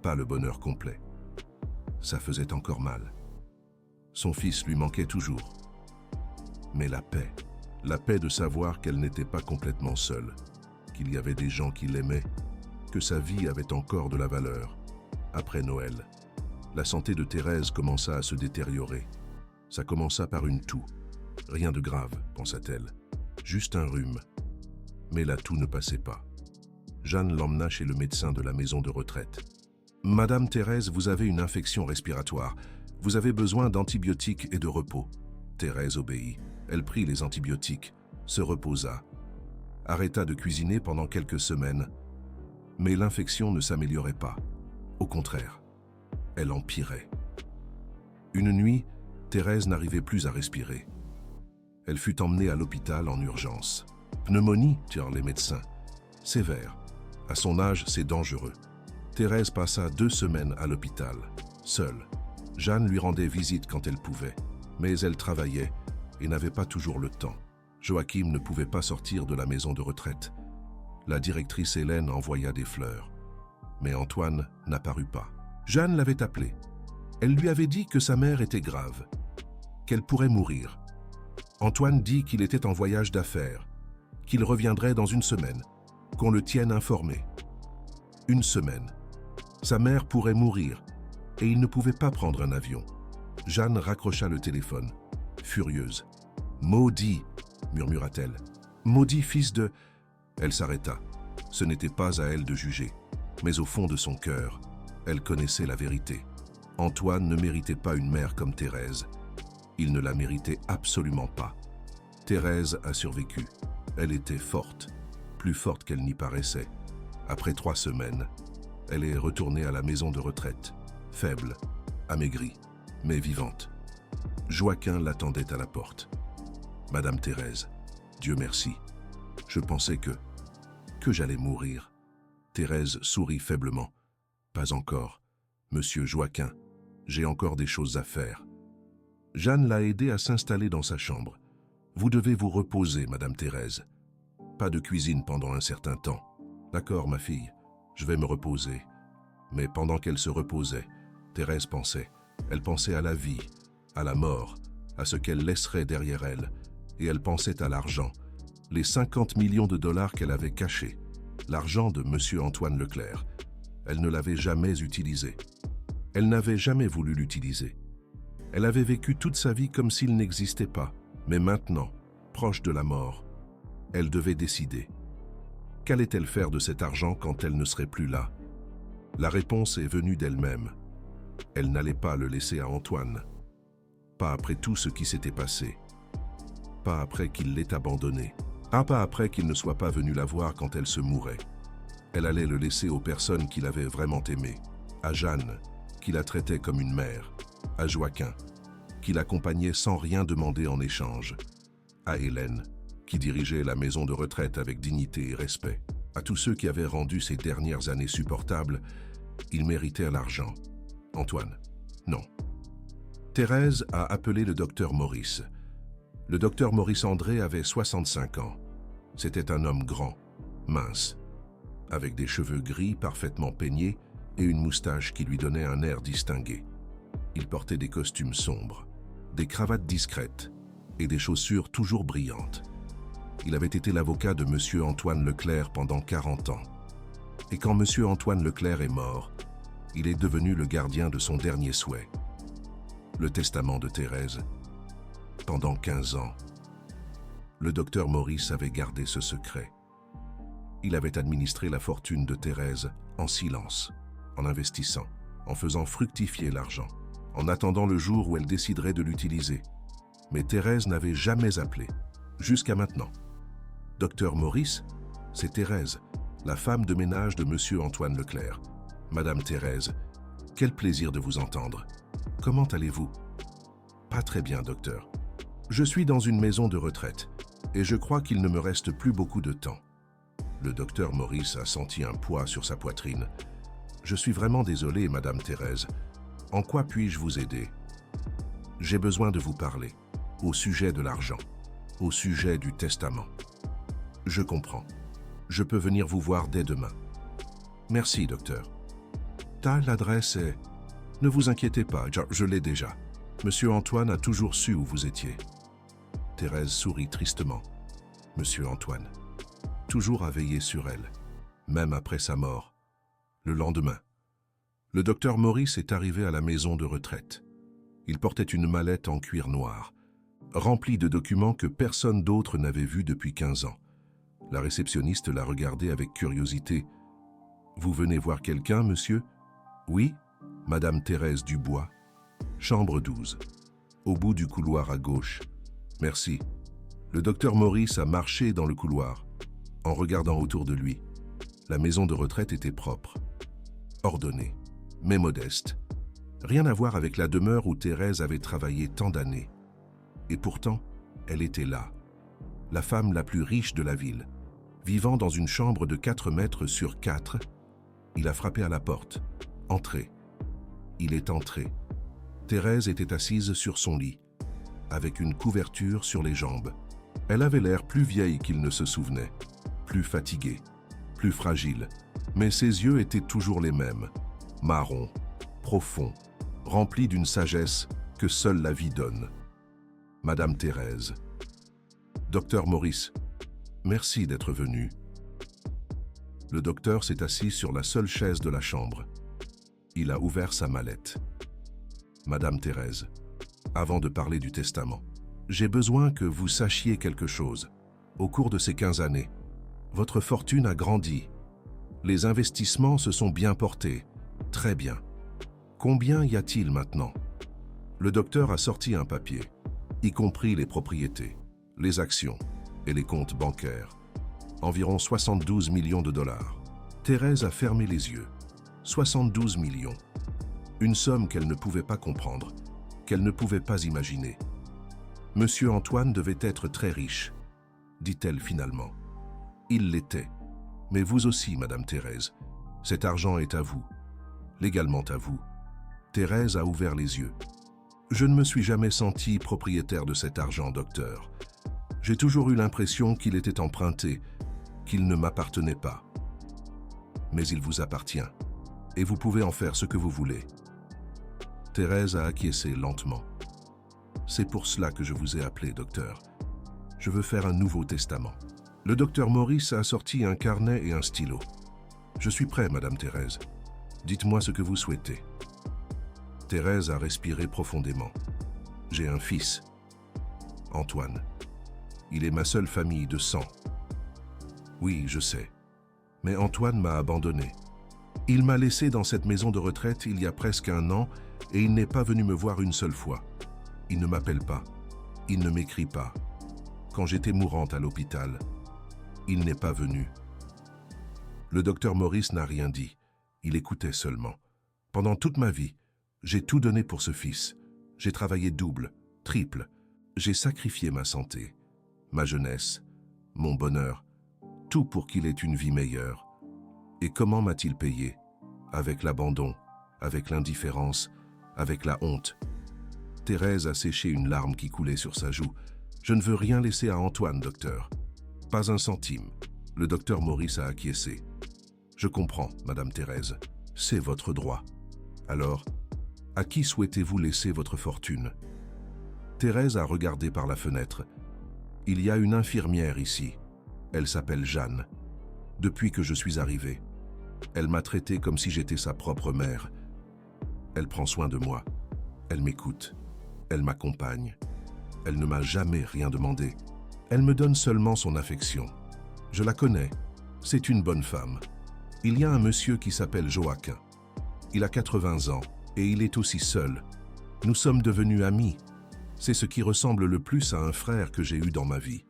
pas le bonheur complet. Ça faisait encore mal. Son fils lui manquait toujours. Mais la paix de savoir qu'elle n'était pas complètement seule, qu'il y avait des gens qui l'aimaient, que sa vie avait encore de la valeur. Après Noël, la santé de Thérèse commença à se détériorer. Ça commença par une toux. Rien de grave, pensa-t-elle. Juste un rhume. Mais la toux ne passait pas. Jeanne l'emmena chez le médecin de la maison de retraite. « Madame Thérèse, vous avez une infection respiratoire. Vous avez besoin d'antibiotiques et de repos. » Thérèse obéit. Elle prit les antibiotiques, se reposa, arrêta de cuisiner pendant quelques semaines. Mais l'infection ne s'améliorait pas. Au contraire, elle empirait. Une nuit, Thérèse n'arrivait plus à respirer. Elle fut emmenée à l'hôpital en urgence. Pneumonie, dirent les médecins. Sévère. À son âge, c'est dangereux. Thérèse passa 2 semaines à l'hôpital, seule. Jeanne lui rendait visite quand elle pouvait, mais elle travaillait et n'avait pas toujours le temps. Joachim ne pouvait pas sortir de la maison de retraite. La directrice Hélène envoya des fleurs. Mais Antoine n'apparut pas. Jeanne l'avait appelé. Elle lui avait dit que sa mère était grave, qu'elle pourrait mourir. Antoine dit qu'il était en voyage d'affaires, qu'il reviendrait dans une semaine, qu'on le tienne informé. Une semaine. Sa mère pourrait mourir et il ne pouvait pas prendre un avion. Jeanne raccrocha le téléphone, furieuse. « Maudit !» murmura-t-elle. « Maudit fils de… » Elle s'arrêta. Ce n'était pas à elle de juger. Mais au fond de son cœur, elle connaissait la vérité. Antoine ne méritait pas une mère comme Thérèse. Il ne la méritait absolument pas. Thérèse a survécu. Elle était forte, plus forte qu'elle n'y paraissait. Après 3 semaines, elle est retournée à la maison de retraite, faible, amaigrie, mais vivante. Joaquin l'attendait à la porte. « Madame Thérèse, Dieu merci. Je pensais que j'allais mourir. » Thérèse sourit faiblement. « Pas encore. Monsieur Joaquin, j'ai encore des choses à faire. » Jeanne l'a aidée à s'installer dans sa chambre. « Vous devez vous reposer, Madame Thérèse. Pas de cuisine pendant un certain temps. »« D'accord, ma fille, je vais me reposer. » Mais pendant qu'elle se reposait, Thérèse pensait. Elle pensait à la vie, à la mort, à ce qu'elle laisserait derrière elle. Et elle pensait à l'argent, les 50 millions de dollars qu'elle avait cachés. L'argent de Monsieur Antoine Leclerc. Elle ne l'avait jamais utilisé. Elle n'avait jamais voulu l'utiliser. Elle avait vécu toute sa vie comme s'il n'existait pas. Mais maintenant, proche de la mort, elle devait décider. Qu'allait-elle faire de cet argent quand elle ne serait plus là? La réponse est venue d'elle-même. Elle n'allait pas le laisser à Antoine. Pas après tout ce qui s'était passé. Pas après qu'il l'ait abandonnée. Pas après qu'il ne soit pas venu la voir quand elle se mourait. Elle allait le laisser aux personnes qu'il avait vraiment aimées. À Jeanne, qui la traitait comme une mère. À Joaquin, qui l'accompagnait sans rien demander en échange. À Hélène, qui dirigeait la maison de retraite avec dignité et respect. À tous ceux qui avaient rendu ces dernières années supportables, ils méritaient l'argent. Antoine, non. Thérèse a appelé le docteur Maurice. Le docteur Maurice André avait 65 ans. C'était un homme grand, mince, avec des cheveux gris parfaitement peignés et une moustache qui lui donnait un air distingué. Il portait des costumes sombres, des cravates discrètes et des chaussures toujours brillantes. Il avait été l'avocat de Monsieur Antoine Leclerc pendant 40 ans. Et quand Monsieur Antoine Leclerc est mort, il est devenu le gardien de son dernier souhait, le testament de Thérèse. Pendant 15 ans, le docteur Maurice avait gardé ce secret. Il avait administré la fortune de Thérèse en silence, en investissant, en faisant fructifier l'argent, en attendant le jour où elle déciderait de l'utiliser. Mais Thérèse n'avait jamais appelé, jusqu'à maintenant. Docteur Maurice, c'est Thérèse, la femme de ménage de Monsieur Antoine Leclerc. Madame Thérèse, quel plaisir de vous entendre. Comment allez-vous? Pas très bien, docteur. Je suis dans une maison de retraite et je crois qu'il ne me reste plus beaucoup de temps. Le docteur Maurice a senti un poids sur sa poitrine. Je suis vraiment désolé, Madame Thérèse. En quoi puis-je vous aider? J'ai besoin de vous parler, au sujet de l'argent, au sujet du testament. Je comprends. Je peux venir vous voir dès demain. Merci, docteur. L'adresse est… Ne vous inquiétez pas, je l'ai déjà. Monsieur Antoine a toujours su où vous étiez. Thérèse sourit tristement. Monsieur Antoine, toujours à veiller sur elle, même après sa mort. Le lendemain, le docteur Maurice est arrivé à la maison de retraite. Il portait une mallette en cuir noir, remplie de documents que personne d'autre n'avait vus depuis 15 ans. La réceptionniste l'a regardé avec curiosité. « Vous venez voir quelqu'un, monsieur ?»« Oui, Madame Thérèse Dubois. Chambre 12. Au bout du couloir à gauche. Merci. » Le docteur Maurice a marché dans le couloir, en regardant autour de lui. La maison de retraite était propre, ordonnée, mais modeste. Rien à voir avec la demeure où Thérèse avait travaillé tant d'années. Et pourtant, elle était là, la femme la plus riche de la ville. Vivant dans une chambre de 4 mètres sur 4, il a frappé à la porte. « Entrez ». Il est entré. Thérèse était assise sur son lit, avec une couverture sur les jambes. Elle avait l'air plus vieille qu'il ne se souvenait, plus fatiguée, plus fragile, mais ses yeux étaient toujours les mêmes, marrons, profonds, remplis d'une sagesse que seule la vie donne. Madame Thérèse. Docteur Maurice, merci d'être venu. Le docteur s'est assis sur la seule chaise de la chambre. Il a ouvert sa mallette. Madame Thérèse, avant de parler du testament, j'ai besoin que vous sachiez quelque chose. Au cours de ces 15 années, votre fortune a grandi. Les investissements se sont bien portés. Très bien. Combien y a-t-il maintenant? Le docteur a sorti un papier, y compris les propriétés, les actions et les comptes bancaires. Environ 72 millions de dollars. Thérèse a fermé les yeux. 72 millions. Une somme qu'elle ne pouvait pas comprendre, qu'elle ne pouvait pas imaginer. Monsieur Antoine devait être très riche, dit-elle finalement. Il l'était. Mais vous aussi, Madame Thérèse. Cet argent est à vous, légalement à vous. Thérèse a ouvert les yeux. Je ne me suis jamais senti propriétaire de cet argent, docteur. J'ai toujours eu l'impression qu'il était emprunté, qu'il ne m'appartenait pas. Mais il vous appartient, et vous pouvez en faire ce que vous voulez. Thérèse a acquiescé lentement. C'est pour cela que je vous ai appelé, docteur. Je veux faire un nouveau testament. Le docteur Maurice a sorti un carnet et un stylo. Je suis prêt, Madame Thérèse. Dites-moi ce que vous souhaitez. Thérèse a respiré profondément. J'ai un fils, Antoine. Il est ma seule famille de sang. Oui, je sais. Mais Antoine m'a abandonné. Il m'a laissé dans cette maison de retraite il y a presque 1 an et il n'est pas venu me voir une seule fois. Il ne m'appelle pas. Il ne m'écrit pas. Quand j'étais mourante à l'hôpital, il n'est pas venu. Le docteur Maurice n'a rien dit. Il écoutait seulement. Pendant toute ma vie, j'ai tout donné pour ce fils. J'ai travaillé double, triple. J'ai sacrifié ma santé, ma jeunesse, mon bonheur, tout pour qu'il ait une vie meilleure. Et comment m'a-t-il payé? Avec l'abandon, avec l'indifférence, avec la honte. Thérèse a séché une larme qui coulait sur sa joue. Je ne veux rien laisser à Antoine, docteur. Pas un centime. Le docteur Maurice a acquiescé. Je comprends, Madame Thérèse. C'est votre droit. Alors, à qui souhaitez-vous laisser votre fortune? Thérèse a regardé par la fenêtre. Il y a une infirmière ici. Elle s'appelle Jeanne. Depuis que je suis arrivé, elle m'a traité comme si j'étais sa propre mère. Elle prend soin de moi. Elle m'écoute. Elle m'accompagne. Elle ne m'a jamais rien demandé. Elle me donne seulement son affection. Je la connais. C'est une bonne femme. Il y a un monsieur qui s'appelle Joachim. Il a 80 ans et il est aussi seul. Nous sommes devenus amis. C'est ce qui ressemble le plus à un frère que j'ai eu dans ma vie.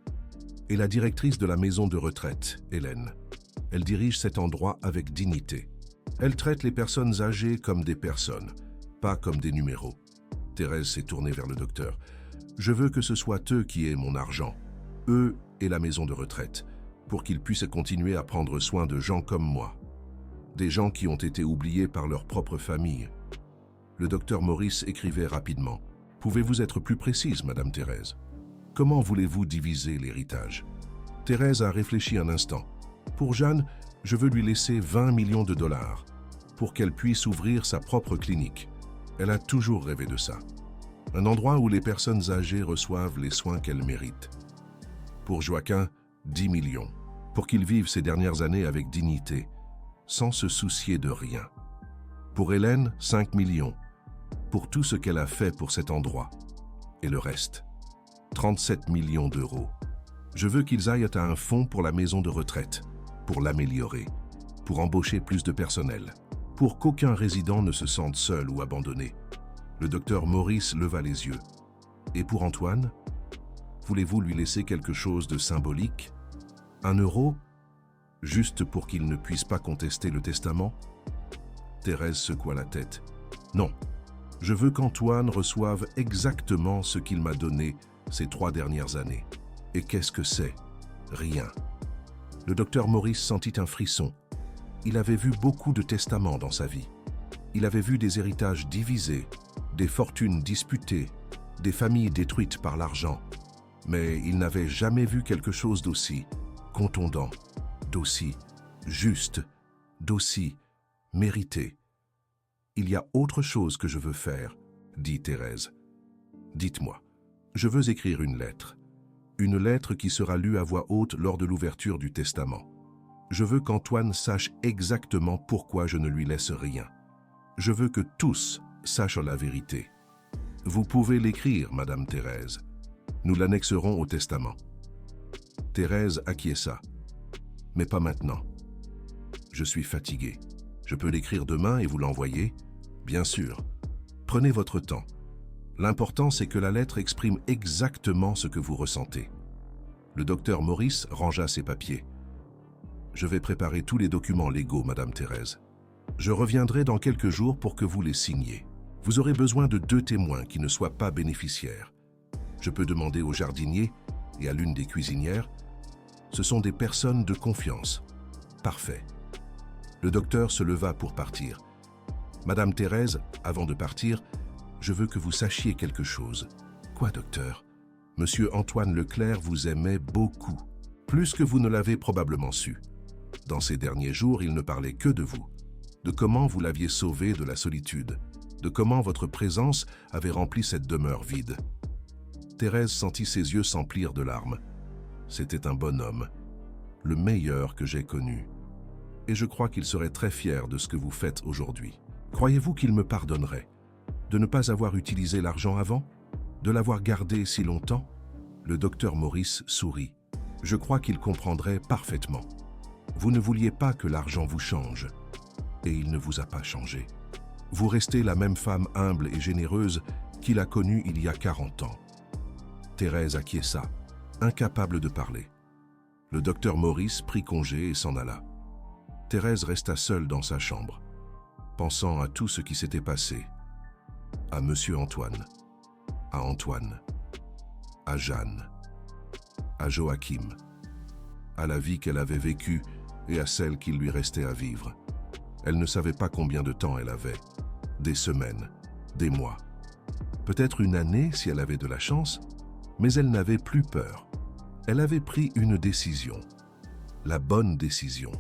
Et la directrice de la maison de retraite, Hélène. Elle dirige cet endroit avec dignité. Elle traite les personnes âgées comme des personnes, pas comme des numéros. Thérèse s'est tournée vers le docteur. Je veux que ce soit eux qui aient mon argent, eux et la maison de retraite, pour qu'ils puissent continuer à prendre soin de gens comme moi. Des gens qui ont été oubliés par leur propre famille. Le docteur Maurice écrivait rapidement. Pouvez-vous être plus précise, Madame Thérèse? Comment voulez-vous diviser l'héritage? Thérèse a réfléchi un instant. Pour Jeanne, je veux lui laisser 20 millions de dollars pour qu'elle puisse ouvrir sa propre clinique. Elle a toujours rêvé de ça. Un endroit où les personnes âgées reçoivent les soins qu'elles méritent. Pour Joachim, 10 millions, pour qu'il vive ses dernières années avec dignité, sans se soucier de rien. Pour Hélène, 5 millions, pour tout ce qu'elle a fait pour cet endroit. Et le reste, 37 millions d'euros. Je veux qu'ils aillent à un fonds pour la maison de retraite, pour l'améliorer, pour embaucher plus de personnel, pour qu'aucun résident ne se sente seul ou abandonné. Le docteur Maurice leva les yeux. Et pour Antoine, voulez-vous lui laisser quelque chose de symbolique? 1 euro? Juste pour qu'il ne puisse pas contester le testament? Thérèse secoua la tête. Non, je veux qu'Antoine reçoive exactement ce qu'il m'a donné ces 3 dernières années. Et qu'est-ce que c'est? Rien. Le docteur Maurice sentit un frisson. Il avait vu beaucoup de testaments dans sa vie. Il avait vu des héritages divisés, des fortunes disputées, des familles détruites par l'argent. Mais il n'avait jamais vu quelque chose d'aussi contondant, d'aussi juste, d'aussi mérité. « Il y a autre chose que je veux faire, » dit Thérèse. « Dites-moi, je veux écrire une lettre qui sera lue à voix haute lors de l'ouverture du testament. Je veux qu'Antoine sache exactement pourquoi je ne lui laisse rien. Je veux que tous sachent la vérité. Vous pouvez l'écrire, Madame Thérèse. Nous l'annexerons au testament. » Thérèse acquiesça. « Mais pas maintenant. Je suis fatigué. Je peux l'écrire demain et vous l'envoyer ? Bien sûr. Prenez votre temps. L'important, c'est que la lettre exprime exactement ce que vous ressentez. » Le docteur Maurice rangea ses papiers. « Je vais préparer tous les documents légaux, Madame Thérèse. Je reviendrai dans quelques jours pour que vous les signiez. Vous aurez besoin de 2 témoins qui ne soient pas bénéficiaires. Je peux demander au jardinier et à l'une des cuisinières. Ce sont des personnes de confiance. Parfait. » Le docteur se leva pour partir. « Madame Thérèse, avant de partir, je veux que vous sachiez quelque chose. »« Quoi, docteur ? » ?»« Monsieur Antoine Leclerc vous aimait beaucoup, plus que vous ne l'avez probablement su. Dans ces derniers jours, il ne parlait que de vous, de comment vous l'aviez sauvé de la solitude, de comment votre présence avait rempli cette demeure vide. » Thérèse sentit ses yeux s'emplir de larmes. C'était un bon homme, le meilleur que j'ai connu. Et je crois qu'il serait très fier de ce que vous faites aujourd'hui. Croyez-vous qu'il me pardonnerait de ne pas avoir utilisé l'argent avant? De l'avoir gardé si longtemps? Le docteur Maurice sourit. Je crois qu'il comprendrait parfaitement. Vous ne vouliez pas que l'argent vous change. Et il ne vous a pas changé. Vous restez la même femme humble et généreuse qu'il a connue il y a 40 ans. Thérèse acquiesça, incapable de parler. Le docteur Maurice prit congé et s'en alla. Thérèse resta seule dans sa chambre, pensant à tout ce qui s'était passé, à Monsieur Antoine, à Antoine, à Jeanne, à Joachim, à la vie qu'elle avait vécue et à celle qu'il lui restait à vivre. Elle ne savait pas combien de temps elle avait, des semaines, des mois, peut-être une année si elle avait de la chance, mais elle n'avait plus peur. Elle avait pris une décision, la bonne décision.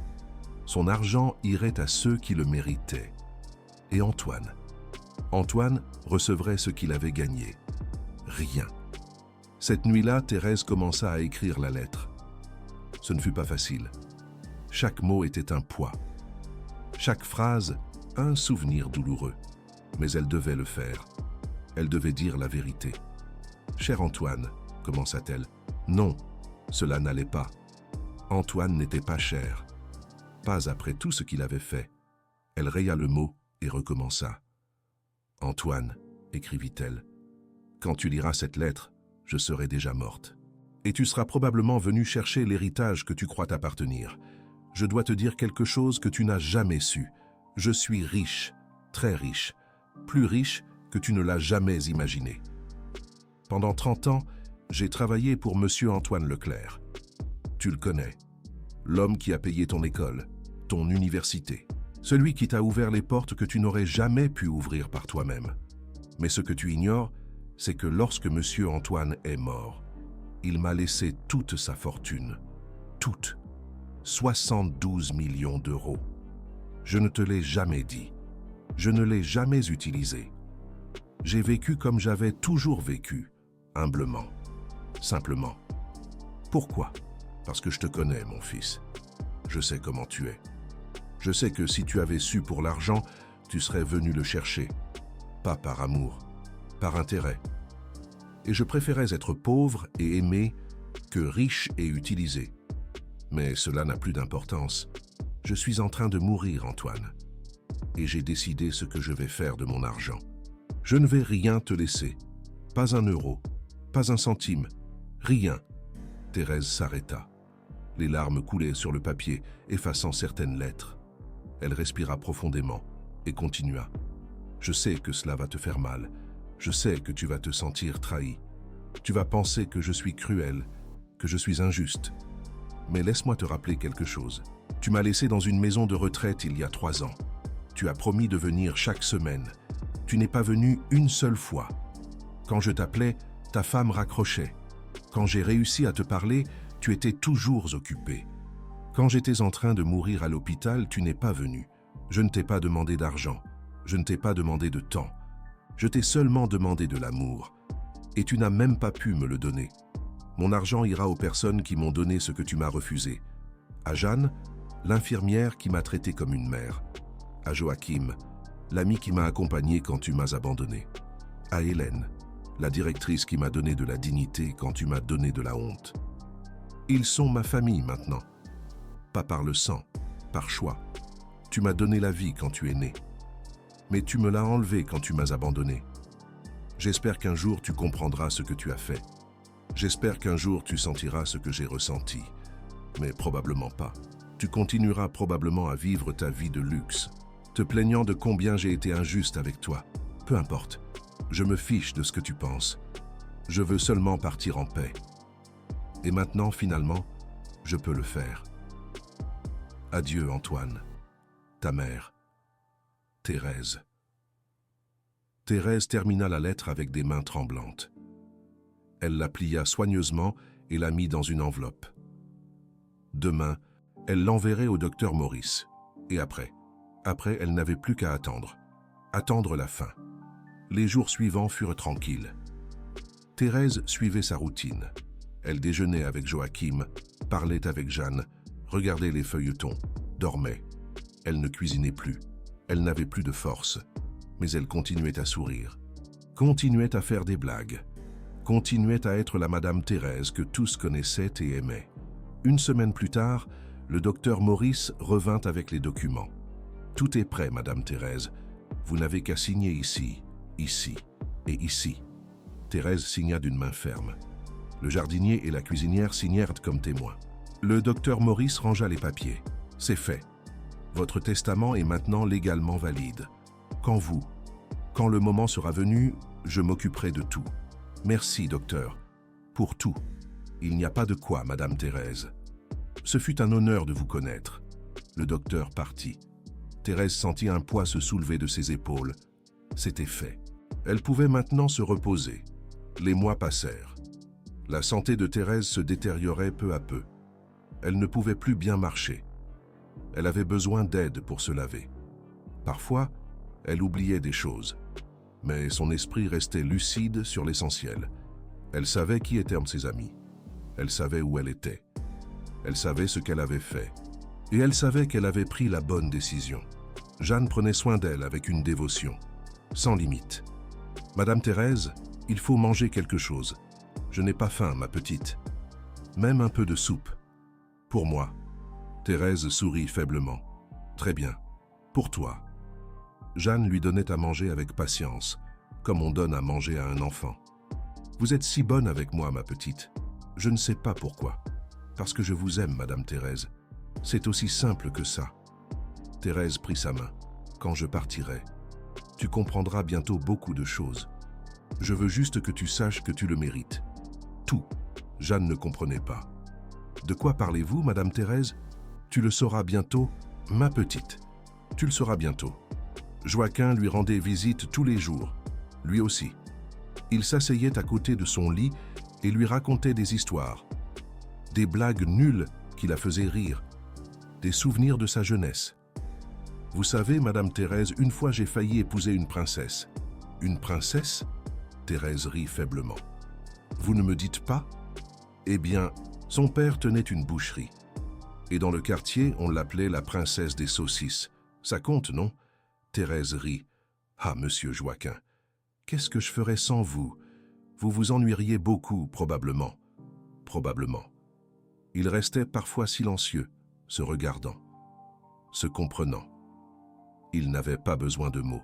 Son argent irait à ceux qui le méritaient. Et Antoine recevrait ce qu'il avait gagné. Rien. Cette nuit-là, Thérèse commença à écrire la lettre. Ce ne fut pas facile. Chaque mot était un poids. Chaque phrase, un souvenir douloureux. Mais elle devait le faire. Elle devait dire la vérité. « Cher Antoine », commença-t-elle. « Non, cela n'allait pas. Antoine n'était pas cher. Pas après tout ce qu'il avait fait. » Elle raya le mot et recommença. « Antoine », écrivit-elle, « quand tu liras cette lettre, je serai déjà morte. Et tu seras probablement venu chercher l'héritage que tu crois t'appartenir. Je dois te dire quelque chose que tu n'as jamais su. Je suis riche, très riche, plus riche que tu ne l'as jamais imaginé. Pendant 30 ans, j'ai travaillé pour Monsieur Antoine Leclerc. Tu le connais, l'homme qui a payé ton école, ton université, celui qui t'a ouvert les portes que tu n'aurais jamais pu ouvrir par toi-même. Mais ce que tu ignores, c'est que lorsque Monsieur Antoine est mort, il m'a laissé toute sa fortune. Toute. 72 millions d'euros. Je ne te l'ai jamais dit. Je ne l'ai jamais utilisé. J'ai vécu comme j'avais toujours vécu, humblement, simplement. Pourquoi? Parce que je te connais, mon fils. Je sais comment tu es. Je sais que si tu avais su pour l'argent, tu serais venu le chercher. Pas par amour, par intérêt. Et je préférais être pauvre et aimé que riche et utilisé. Mais cela n'a plus d'importance. Je suis en train de mourir, Antoine. Et j'ai décidé ce que je vais faire de mon argent. Je ne vais rien te laisser. Pas un euro, pas un centime, rien. Thérèse s'arrêta. Les larmes coulaient sur le papier, effaçant certaines lettres. Elle respira profondément et continua. Je sais que cela va te faire mal. Je sais que tu vas te sentir trahi. Tu vas penser que je suis cruel, que je suis injuste. Mais laisse-moi te rappeler quelque chose. Tu m'as laissé dans une maison de retraite il y a 3 ans. Tu as promis de venir chaque semaine. Tu n'es pas venu une seule fois. Quand je t'appelais, ta femme raccrochait. Quand j'ai réussi à te parler, tu étais toujours occupé. Quand j'étais en train de mourir à l'hôpital, tu n'es pas venu. Je ne t'ai pas demandé d'argent. Je ne t'ai pas demandé de temps. Je t'ai seulement demandé de l'amour. Et tu n'as même pas pu me le donner. Mon argent ira aux personnes qui m'ont donné ce que tu m'as refusé. À Jeanne, l'infirmière qui m'a traité comme une mère. À Joachim, l'ami qui m'a accompagné quand tu m'as abandonné. À Hélène, la directrice qui m'a donné de la dignité quand tu m'as donné de la honte. Ils sont ma famille maintenant. Pas par le sang, par choix. Tu m'as donné la vie quand tu es né. Mais tu me l'as enlevé quand tu m'as abandonné. J'espère qu'un jour tu comprendras ce que tu as fait. J'espère qu'un jour tu sentiras ce que j'ai ressenti. Mais probablement pas. Tu continueras probablement à vivre ta vie de luxe, te plaignant de combien j'ai été injuste avec toi. Peu importe. Je me fiche de ce que tu penses. Je veux seulement partir en paix. Et maintenant, finalement, je peux le faire. Adieu, Antoine. Ta mère. Thérèse. Thérèse termina la lettre avec des mains tremblantes. Elle la plia soigneusement et la mit dans une enveloppe. Demain, elle l'enverrait au docteur Maurice. Et après, elle n'avait plus qu'à attendre. Attendre la fin. Les jours suivants furent tranquilles. Thérèse suivait sa routine. Elle déjeunait avec Joachim, parlait avec Jeanne, regardait les feuilletons, dormait. Elle ne cuisinait plus. Elle n'avait plus de force. Mais elle continuait à sourire. Continuait à faire des blagues. Continuait à être la Madame Thérèse que tous connaissaient et aimaient. Une semaine plus tard, le docteur Maurice revint avec les documents. Tout est prêt, Madame Thérèse. Vous n'avez qu'à signer ici, ici et ici. Thérèse signa d'une main ferme. Le jardinier et la cuisinière signèrent comme témoins. Le docteur Maurice rangea les papiers. C'est fait. Votre testament est maintenant légalement valide. Quand le moment sera venu, je m'occuperai de tout. Merci, docteur, pour tout. Il n'y a pas de quoi, Madame Thérèse. Ce fut un honneur de vous connaître. Le docteur partit. Thérèse sentit un poids se soulever de ses épaules. C'était fait. Elle pouvait maintenant se reposer. Les mois passèrent. La santé de Thérèse se détériorait peu à peu. Elle ne pouvait plus bien marcher. Elle avait besoin d'aide pour se laver. Parfois, elle oubliait des choses. Mais son esprit restait lucide sur l'essentiel. Elle savait qui étaient ses amis. Elle savait où elle était. Elle savait ce qu'elle avait fait. Et elle savait qu'elle avait pris la bonne décision. Jeanne prenait soin d'elle avec une dévotion, sans limite. « Madame Thérèse, il faut manger quelque chose. Je n'ai pas faim, ma petite. Même un peu de soupe. Pour moi. » Thérèse sourit faiblement. « Très bien. Pour toi. » Jeanne lui donnait à manger avec patience, comme on donne à manger à un enfant. « Vous êtes si bonne avec moi, ma petite. Je ne sais pas pourquoi. Parce que je vous aime, Madame Thérèse. C'est aussi simple que ça. » Thérèse prit sa main. « Quand je partirai, tu comprendras bientôt beaucoup de choses. Je veux juste que tu saches que tu le mérites. » Tout. Jeanne ne comprenait pas. « De quoi parlez-vous, Madame Thérèse ? Tu le sauras bientôt, ma petite. Tu le sauras bientôt. » Joachim lui rendait visite tous les jours, lui aussi. Il s'asseyait à côté de son lit et lui racontait des histoires, des blagues nulles qui la faisaient rire, des souvenirs de sa jeunesse. « Vous savez, Madame Thérèse, une fois j'ai failli épouser une princesse. »« Une princesse ?» Thérèse rit faiblement. « Vous ne me dites pas ?»« Eh bien, son père tenait une boucherie. Et dans le quartier, on l'appelait la princesse des saucisses. Ça compte, non ?» Thérèse rit. « Ah, monsieur Joachim, qu'est-ce que je ferais sans vous? Vous vous ennuieriez beaucoup, probablement. » Probablement. Ils restaient parfois silencieux, se regardant, se comprenant. Ils n'avaient pas besoin de mots.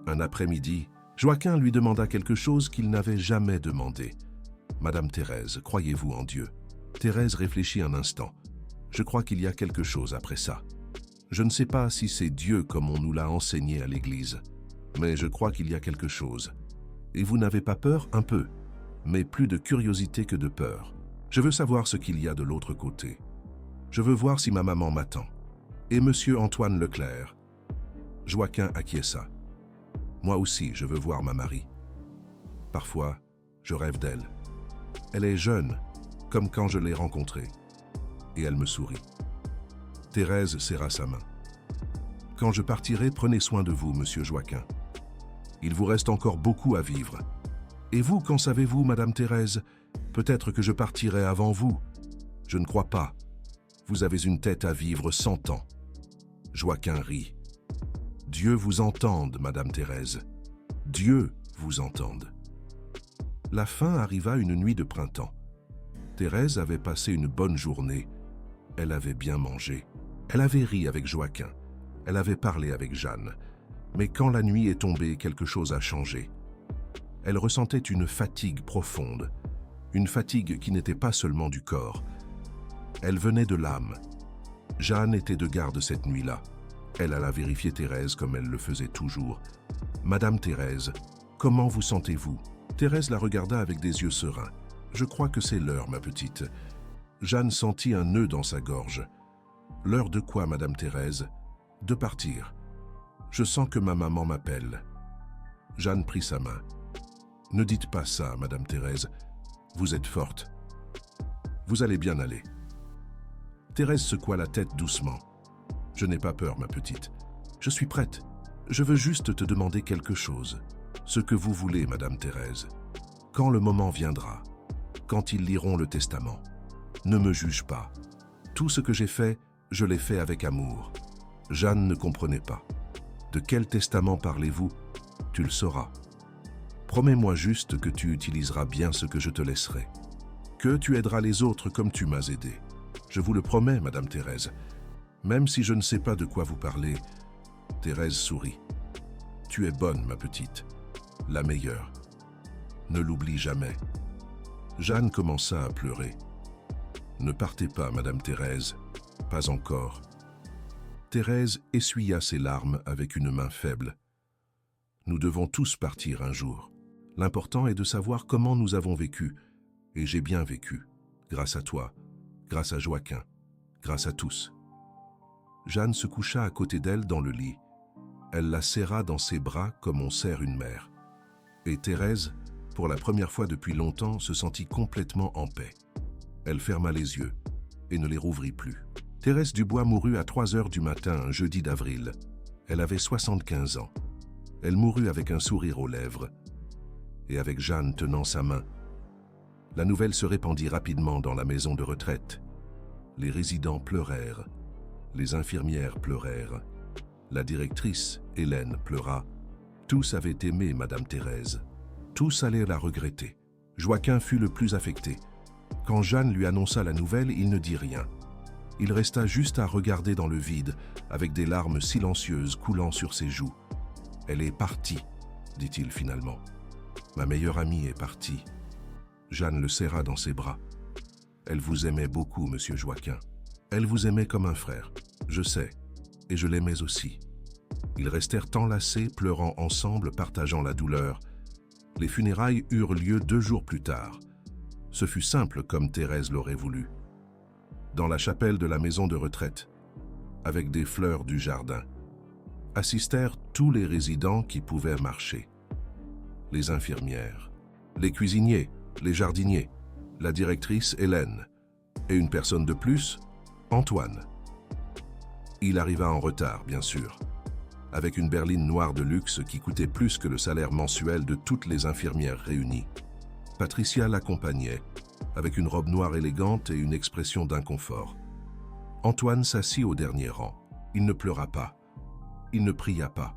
Un après-midi, Joachim lui demanda quelque chose qu'il n'avait jamais demandé. « Madame Thérèse, croyez-vous en Dieu ?» Thérèse réfléchit un instant. « Je crois qu'il y a quelque chose après ça. Je ne sais pas si c'est Dieu comme on nous l'a enseigné à l'église, mais je crois qu'il y a quelque chose. Et vous n'avez pas peur? Un peu, mais plus de curiosité que de peur. Je veux savoir ce qu'il y a de l'autre côté. Je veux voir si ma maman m'attend. Et monsieur Antoine Leclerc. » Joachim acquiesça. « Moi aussi, je veux voir ma Marie. Parfois, je rêve d'elle. Elle est jeune, comme quand je l'ai rencontrée. Et elle me sourit. Thérèse serra sa main. Quand je partirai, prenez soin de vous, monsieur Joaquin. Il vous reste encore beaucoup à vivre. Et vous, qu'en savez-vous, madame Thérèse? Peut-être que je partirai avant vous. Je ne crois pas. Vous avez une tête à vivre 100 ans. Joaquin rit. Dieu vous entende, madame Thérèse. Dieu vous entende. La fin arriva une nuit de printemps. Thérèse avait passé une bonne journée. Elle avait bien mangé. Elle avait ri avec Joaquin. Elle avait parlé avec Jeanne. Mais quand la nuit est tombée, quelque chose a changé. Elle ressentait une fatigue profonde. Une fatigue qui n'était pas seulement du corps. Elle venait de l'âme. Jeanne était de garde cette nuit-là. Elle alla vérifier Thérèse comme elle le faisait toujours. « Madame Thérèse, comment vous sentez-vous » Thérèse la regarda avec des yeux sereins. « Je crois que c'est l'heure, ma petite. » Jeanne sentit un nœud dans sa gorge. « L'heure de quoi, madame Thérèse ?»« De partir. Je sens que ma maman m'appelle. » Jeanne prit sa main. « Ne dites pas ça, madame Thérèse. Vous êtes forte. Vous allez bien aller. » Thérèse secoua la tête doucement. « Je n'ai pas peur, ma petite. Je suis prête. Je veux juste te demander quelque chose. Ce que vous voulez, madame Thérèse. Quand le moment viendra, quand ils liront le testament, ne me juge pas. Tout ce que j'ai fait, je l'ai fait avec amour. » Jeanne ne comprenait pas. « De quel testament parlez-vous? Tu le sauras. Promets-moi juste que tu utiliseras bien ce que je te laisserai. Que tu aideras les autres comme tu m'as aidé. Je vous le promets, madame Thérèse. Même si je ne sais pas de quoi vous parlez. » Thérèse sourit. « Tu es bonne, ma petite. La meilleure. Ne l'oublie jamais. » Jeanne commença à pleurer. « Ne partez pas, madame Thérèse. Pas encore. » Thérèse essuya ses larmes avec une main faible. « Nous devons tous partir un jour. L'important est de savoir comment nous avons vécu. Et j'ai bien vécu. Grâce à toi. Grâce à Joaquin. Grâce à tous. » Jeanne se coucha à côté d'elle dans le lit. Elle la serra dans ses bras comme on serre une mère. Et Thérèse, pour la première fois depuis longtemps, se sentit complètement en paix. Elle ferma les yeux et ne les rouvrit plus. Thérèse Dubois mourut à 3 heures du matin, un jeudi d'avril. Elle avait 75 ans. Elle mourut avec un sourire aux lèvres et avec Jeanne tenant sa main. La nouvelle se répandit rapidement dans la maison de retraite. Les résidents pleurèrent. Les infirmières pleurèrent. La directrice, Hélène, pleura. Tous avaient aimé madame Thérèse. Tous allaient la regretter. Joaquin fut le plus affecté. Quand Jeanne lui annonça la nouvelle, il ne dit rien. Il resta juste à regarder dans le vide, avec des larmes silencieuses coulant sur ses joues. « Elle est partie, » dit-il finalement. « Ma meilleure amie est partie. » Jeanne le serra dans ses bras. « Elle vous aimait beaucoup, monsieur Joaquin. Elle vous aimait comme un frère. Je sais, et je l'aimais aussi. » Ils restèrent enlacés, pleurant ensemble, partageant la douleur. Les funérailles eurent lieu 2 jours plus tard. Ce fut simple comme Thérèse l'aurait voulu. Dans la chapelle de la maison de retraite, avec des fleurs du jardin, assistèrent tous les résidents qui pouvaient marcher. Les infirmières, les cuisiniers, les jardiniers, la directrice Hélène, et une personne de plus, Antoine. Il arriva en retard, bien sûr, avec une berline noire de luxe qui coûtait plus que le salaire mensuel de toutes les infirmières réunies. Patricia l'accompagnait, avec une robe noire élégante et une expression d'inconfort. Antoine s'assit au dernier rang. Il ne pleura pas. Il ne pria pas.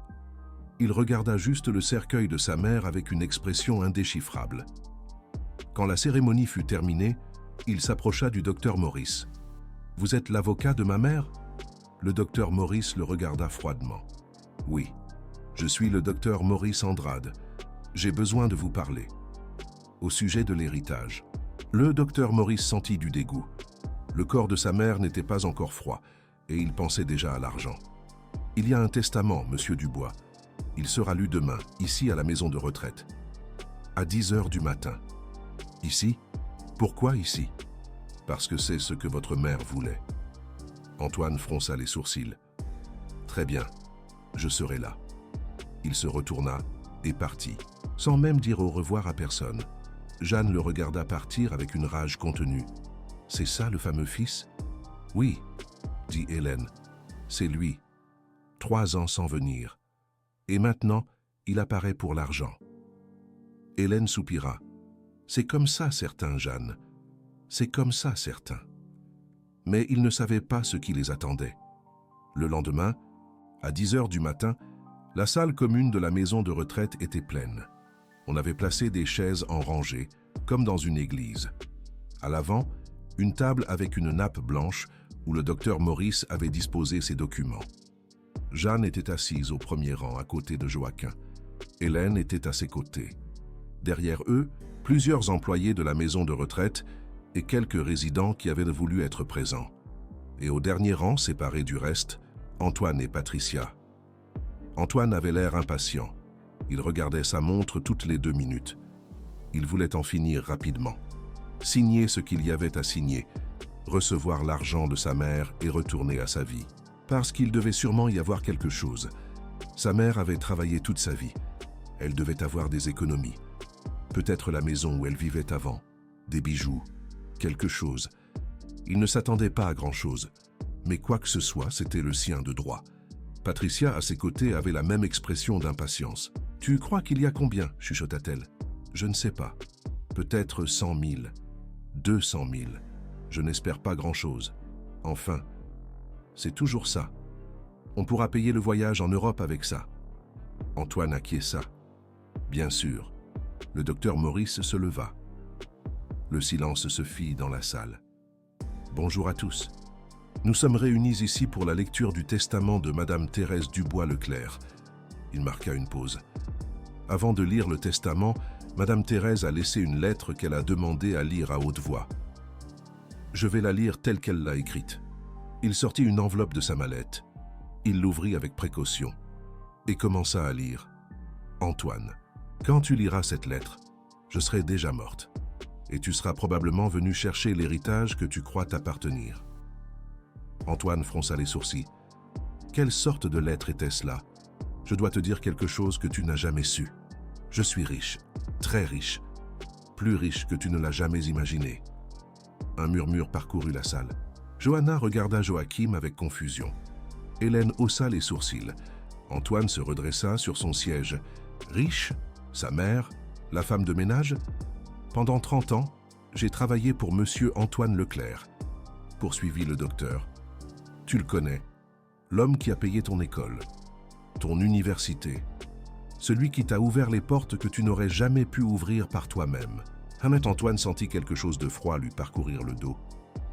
Il regarda juste le cercueil de sa mère avec une expression indéchiffrable. Quand la cérémonie fut terminée, il s'approcha du docteur Maurice. « Vous êtes l'avocat de ma mère ?» Le docteur Maurice le regarda froidement. « Oui, je suis le docteur Maurice Andrade. J'ai besoin de vous parler. » Au sujet de l'héritage. Le docteur Maurice sentit du dégoût. Le corps de sa mère n'était pas encore froid, et il pensait déjà à l'argent. « Il y a un testament, monsieur Dubois. Il sera lu demain, ici à la maison de retraite. À 10 heures du matin. » « Ici? Pourquoi ici? » « Parce que c'est ce que votre mère voulait. » Antoine fronça les sourcils. « Très bien, je serai là. » Il se retourna et partit, sans même dire au revoir à personne. Jeanne le regarda partir avec une rage contenue. « C'est ça le fameux fils ?»« Oui, » dit Hélène. « C'est lui. 3 ans sans venir. Et maintenant, il apparaît pour l'argent. » Hélène soupira. « C'est comme ça certains, Jeanne. C'est comme ça certains. » Mais ils ne savaient pas ce qui les attendait. Le lendemain, à 10 heures du matin, la salle commune de la maison de retraite était pleine. On avait placé des chaises en rangée, comme dans une église. À l'avant, une table avec une nappe blanche où le docteur Maurice avait disposé ses documents. Jeanne était assise au premier rang à côté de Joaquin. Hélène était à ses côtés. Derrière eux, plusieurs employés de la maison de retraite et quelques résidents qui avaient voulu être présents. Et au dernier rang, séparé du reste, Antoine et Patricia. Antoine avait l'air impatient. Il regardait sa montre toutes les 2 minutes. Il voulait en finir rapidement. Signer ce qu'il y avait à signer, recevoir l'argent de sa mère et retourner à sa vie. Parce qu'il devait sûrement y avoir quelque chose. Sa mère avait travaillé toute sa vie. Elle devait avoir des économies. Peut-être la maison où elle vivait avant, des bijoux, quelque chose. Il ne s'attendait pas à grand-chose, mais quoi que ce soit, c'était le sien de droit. Patricia, à ses côtés, avait la même expression d'impatience. « Tu crois qu'il y a combien ?» chuchota-t-elle. « Je ne sais pas. Peut-être 100 000, 200 000. Je n'espère pas grand-chose. Enfin, c'est toujours ça. On pourra payer le voyage en Europe avec ça. » Antoine acquiesça. Bien sûr. Le docteur Maurice se leva. Le silence se fit dans la salle. « Bonjour à tous. Nous sommes réunis ici pour la lecture du testament de Madame Thérèse Dubois-Leclerc. » Il marqua une pause. Avant de lire le testament, Madame Thérèse a laissé une lettre qu'elle a demandé à lire à haute voix. Je vais la lire telle qu'elle l'a écrite. Il sortit une enveloppe de sa mallette. Il l'ouvrit avec précaution et commença à lire. « Antoine, quand tu liras cette lettre, je serai déjà morte et tu seras probablement venu chercher l'héritage que tu crois t'appartenir. » Antoine fronça les sourcils. « Quelle sorte de lettre était-ce là ? Je dois te dire quelque chose que tu n'as jamais su. Je suis riche, très riche, plus riche que tu ne l'as jamais imaginé. » Un murmure parcourut la salle. Johanna regarda Joachim avec confusion. Hélène haussa les sourcils. Antoine se redressa sur son siège. Riche ? Sa mère ? La femme de ménage ? Pendant 30 ans, j'ai travaillé pour Monsieur Antoine Leclerc, poursuivit le docteur. Tu le connais, l'homme qui a payé ton école, ton université, celui qui t'a ouvert les portes que tu n'aurais jamais pu ouvrir par toi-même. Antoine sentit quelque chose de froid lui parcourir le dos.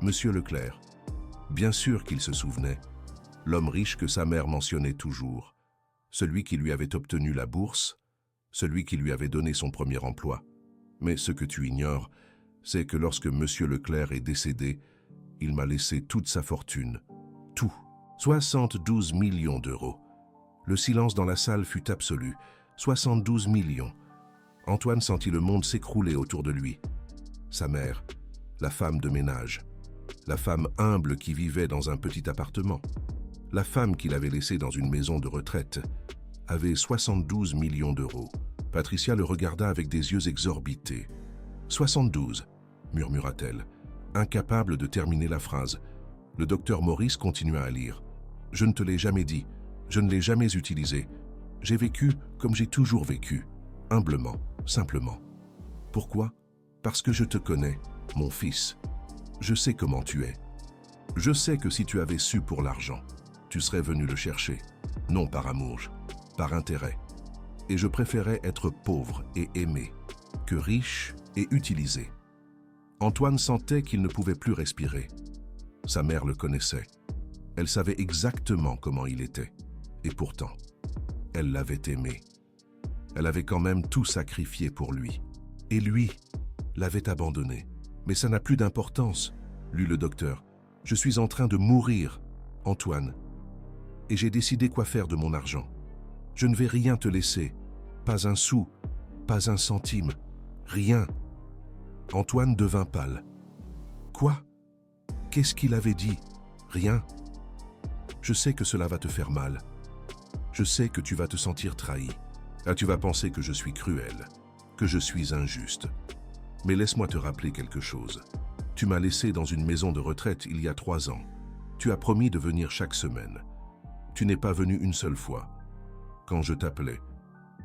Monsieur Leclerc, bien sûr qu'il se souvenait, l'homme riche que sa mère mentionnait toujours, celui qui lui avait obtenu la bourse, celui qui lui avait donné son premier emploi. Mais ce que tu ignores, c'est que lorsque Monsieur Leclerc est décédé, il m'a laissé toute sa fortune. Tout. 72 millions d'euros. Le silence dans la salle fut absolu. 72 millions. Antoine sentit le monde s'écrouler autour de lui. Sa mère, la femme de ménage, la femme humble qui vivait dans un petit appartement, la femme qu'il avait laissée dans une maison de retraite, avait 72 millions d'euros. Patricia le regarda avec des yeux exorbités. « 72 » murmura-t-elle, incapable de terminer la phrase. Le docteur Maurice continua à lire. « Je ne te l'ai jamais dit, je ne l'ai jamais utilisé. J'ai vécu comme j'ai toujours vécu, humblement, simplement. Pourquoi ? Parce que je te connais, mon fils. Je sais comment tu es. Je sais que si tu avais su pour l'argent, tu serais venu le chercher, non par amour, par intérêt. Et je préférais être pauvre et aimé que riche et utilisé. » Antoine sentait qu'il ne pouvait plus respirer. Sa mère le connaissait. Elle savait exactement comment il était. Et pourtant, elle l'avait aimé. Elle avait quand même tout sacrifié pour lui. Et lui l'avait abandonné. « Mais ça n'a plus d'importance, » lut le docteur. « Je suis en train de mourir, Antoine. Et j'ai décidé quoi faire de mon argent. Je ne vais rien te laisser. Pas un sou, pas un centime, rien. » Antoine devint pâle. « Quoi ? Qu'est-ce qu'il avait dit ? Rien. Je sais que cela va te faire mal. Je sais que tu vas te sentir trahi. Ah, tu vas penser que je suis cruel, que je suis injuste. Mais laisse-moi te rappeler quelque chose. Tu m'as laissé dans une maison de retraite il y a 3 ans. Tu as promis de venir chaque semaine. Tu n'es pas venu une seule fois. Quand je t'appelais,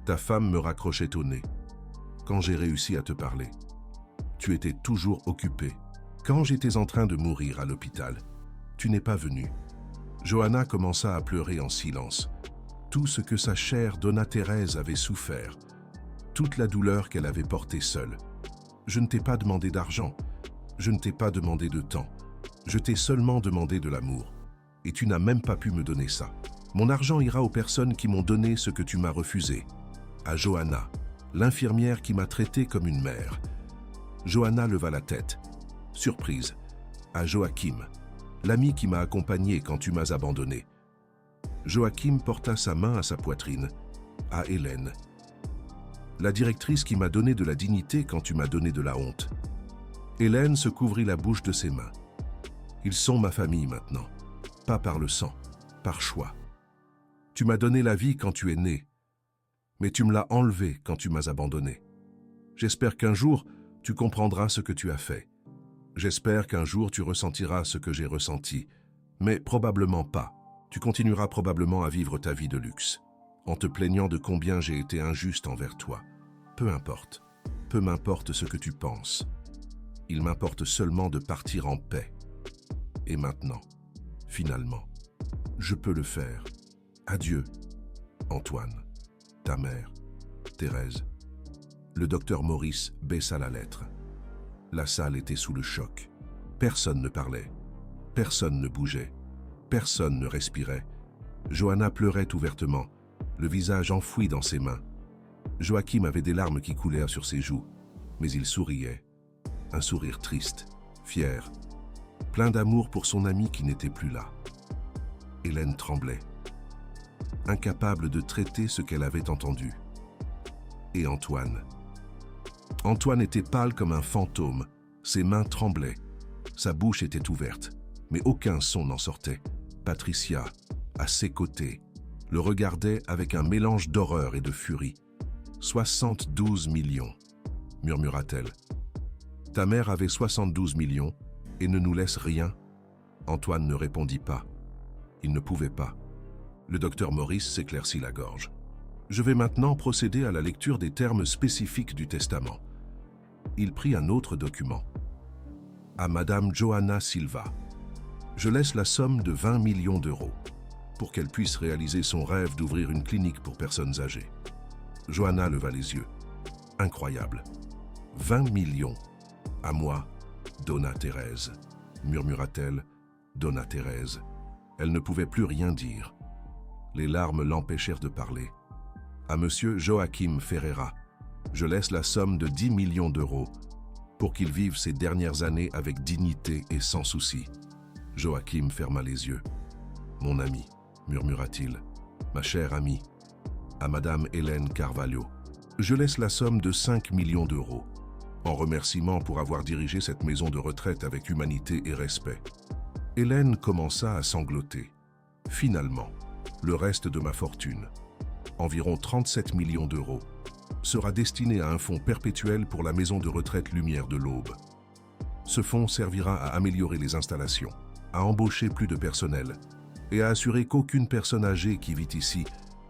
ta femme me raccrochait au nez. Quand j'ai réussi à te parler, tu étais toujours occupé. Quand j'étais en train de mourir à l'hôpital, tu n'es pas venu. Johanna commença à pleurer en silence. Tout ce que sa chère Donna Thérèse avait souffert, toute la douleur qu'elle avait portée seule. Je ne t'ai pas demandé d'argent, je ne t'ai pas demandé de temps, je t'ai seulement demandé de l'amour. Et tu n'as même pas pu me donner ça. Mon argent ira aux personnes qui m'ont donné ce que tu m'as refusé. À Johanna, l'infirmière qui m'a traité comme une mère. Johanna leva la tête. Surprise. À Joachim, l'ami qui m'a accompagné quand tu m'as abandonné. Joachim porta sa main à sa poitrine. À Hélène, la directrice qui m'a donné de la dignité quand tu m'as donné de la honte. Hélène se couvrit la bouche de ses mains. Ils sont ma famille maintenant, pas par le sang, par choix. Tu m'as donné la vie quand tu es né, mais tu me l'as enlevée quand tu m'as abandonné. J'espère qu'un jour, tu comprendras ce que tu as fait. J'espère qu'un jour, tu ressentiras ce que j'ai ressenti, mais probablement pas. Tu continueras probablement à vivre ta vie de luxe, en te plaignant de combien j'ai été injuste envers toi. Peu m'importe ce que tu penses. Il m'importe seulement de partir en paix. Et maintenant, finalement, je peux le faire. Adieu, Antoine, ta mère, Thérèse. Le docteur Maurice baissa la lettre. La salle était sous le choc. Personne ne parlait. Personne ne bougeait. Personne ne respirait. Johanna pleurait ouvertement, le visage enfoui dans ses mains. Joachim avait des larmes qui coulèrent sur ses joues, mais il souriait. Un sourire triste, fier, plein d'amour pour son ami qui n'était plus là. Hélène tremblait, incapable de traiter ce qu'elle avait entendu. Et Antoine. Antoine était pâle comme un fantôme, ses mains tremblaient, sa bouche était ouverte, mais aucun son n'en sortait. Patricia, à ses côtés, le regardait avec un mélange d'horreur et de furie. 72 millions, murmura-t-elle. Ta mère avait 72 millions et ne nous laisse rien. Antoine ne répondit pas. Il ne pouvait pas. Le docteur Maurice s'éclaircit la gorge. Je vais maintenant procéder à la lecture des termes spécifiques du testament. Il prit un autre document. À Madame Johanna Silva. Je laisse la somme de 20 millions d'euros pour qu'elle puisse réaliser son rêve d'ouvrir une clinique pour personnes âgées. Johanna leva les yeux. Incroyable. 20 millions. À moi, Donna Thérèse, murmura-t-elle. Donna Thérèse. Elle ne pouvait plus rien dire. Les larmes l'empêchèrent de parler. À Monsieur Joachim Ferreira, je laisse la somme de 10 millions d'euros pour qu'il vive ses dernières années avec dignité et sans souci. Joachim ferma les yeux. Mon ami, murmura-t-il, ma chère amie. À Madame Hélène Carvalho, je laisse la somme de 5 millions d'euros, en remerciement pour avoir dirigé cette maison de retraite avec humanité et respect. Hélène commença à sangloter. Finalement, le reste de ma fortune, environ 37 millions d'euros, sera destiné à un fonds perpétuel pour la maison de retraite Lumière de l'Aube. Ce fonds servira à améliorer les installations, à embaucher plus de personnel et à assurer qu'aucune personne âgée qui vit ici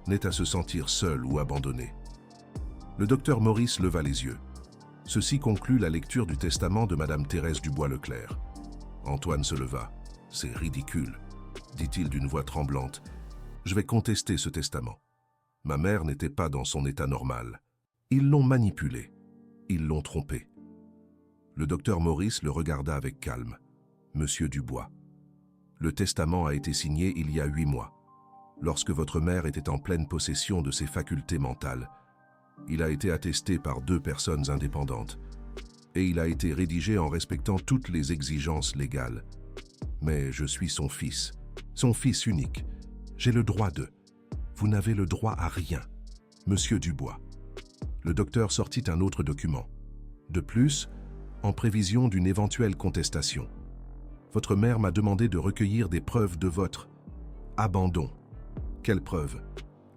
n'ait à se sentir seule ou abandonnée. Le docteur Maurice leva les yeux. Ceci conclut la lecture du testament de Madame Thérèse Dubois-Leclerc. Antoine se leva. « C'est ridicule, » dit-il d'une voix tremblante. « Je vais contester ce testament. Ma mère n'était pas dans son état normal. Ils l'ont manipulée. Ils l'ont trompée. » Le docteur Maurice le regarda avec calme. « Monsieur Dubois, le testament a été signé il y a 8 mois, lorsque votre mère était en pleine possession de ses facultés mentales. Il a été attesté par 2 personnes indépendantes, et il a été rédigé en respectant toutes les exigences légales. Mais je suis son fils unique. J'ai le droit de... Vous n'avez le droit à rien, Monsieur Dubois. » Le docteur sortit un autre document. De plus, en prévision d'une éventuelle contestation, votre mère m'a demandé de recueillir des preuves de votre abandon. Quelles preuves?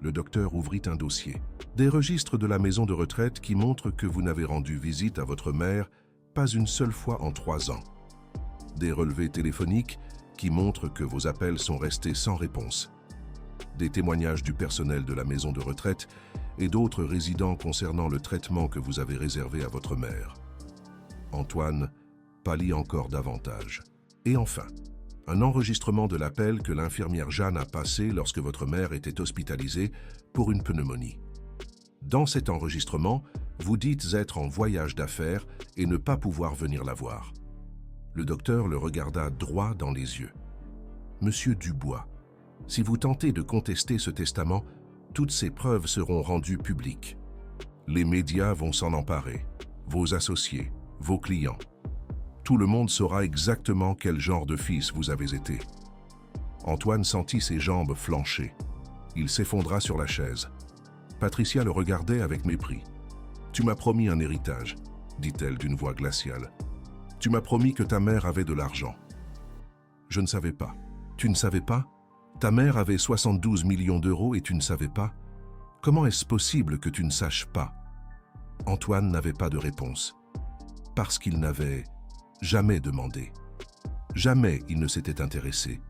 Le docteur ouvrit un dossier. Des registres de la maison de retraite qui montrent que vous n'avez rendu visite à votre mère pas une seule fois en 3 ans. Des relevés téléphoniques qui montrent que vos appels sont restés sans réponse. Des témoignages du personnel de la maison de retraite et d'autres résidents concernant le traitement que vous avez réservé à votre mère. Antoine pâlit encore davantage. Et enfin, un enregistrement de l'appel que l'infirmière Jeanne a passé lorsque votre mère était hospitalisée pour une pneumonie. Dans cet enregistrement, vous dites être en voyage d'affaires et ne pas pouvoir venir la voir. Le docteur le regarda droit dans les yeux. « Monsieur Dubois, si vous tentez de contester ce testament, toutes ces preuves seront rendues publiques. Les médias vont s'en emparer, vos associés, vos clients. Tout le monde saura exactement quel genre de fils vous avez été. » Antoine sentit ses jambes flancher. Il s'effondra sur la chaise. Patricia le regardait avec mépris. « Tu m'as promis un héritage, » dit-elle d'une voix glaciale. « Tu m'as promis que ta mère avait de l'argent. » « Je ne savais pas. »« Tu ne savais pas ? Ta mère avait 72 millions d'euros et tu ne savais pas ? Comment est-ce possible que tu ne saches pas ?» Antoine n'avait pas de réponse. Parce qu'il n'avait jamais demandé. Jamais il ne s'était intéressé.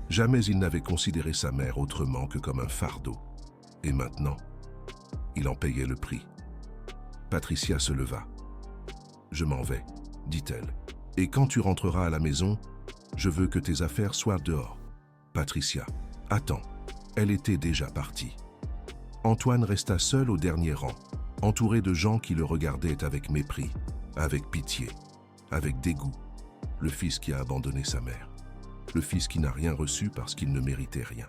Jamais il n'avait considéré sa mère autrement que comme un fardeau. Et maintenant, il en payait le prix. Patricia se leva. « Je m'en vais, » dit-elle. « Et quand tu rentreras à la maison, je veux que tes affaires soient dehors. » Patricia, « Attends. » Elle était déjà partie. Antoine resta seul au dernier rang, entouré de gens qui le regardaient avec mépris, avec pitié, avec dégoût. Le fils qui a abandonné sa mère. Le fils qui n'a rien reçu parce qu'il ne méritait rien.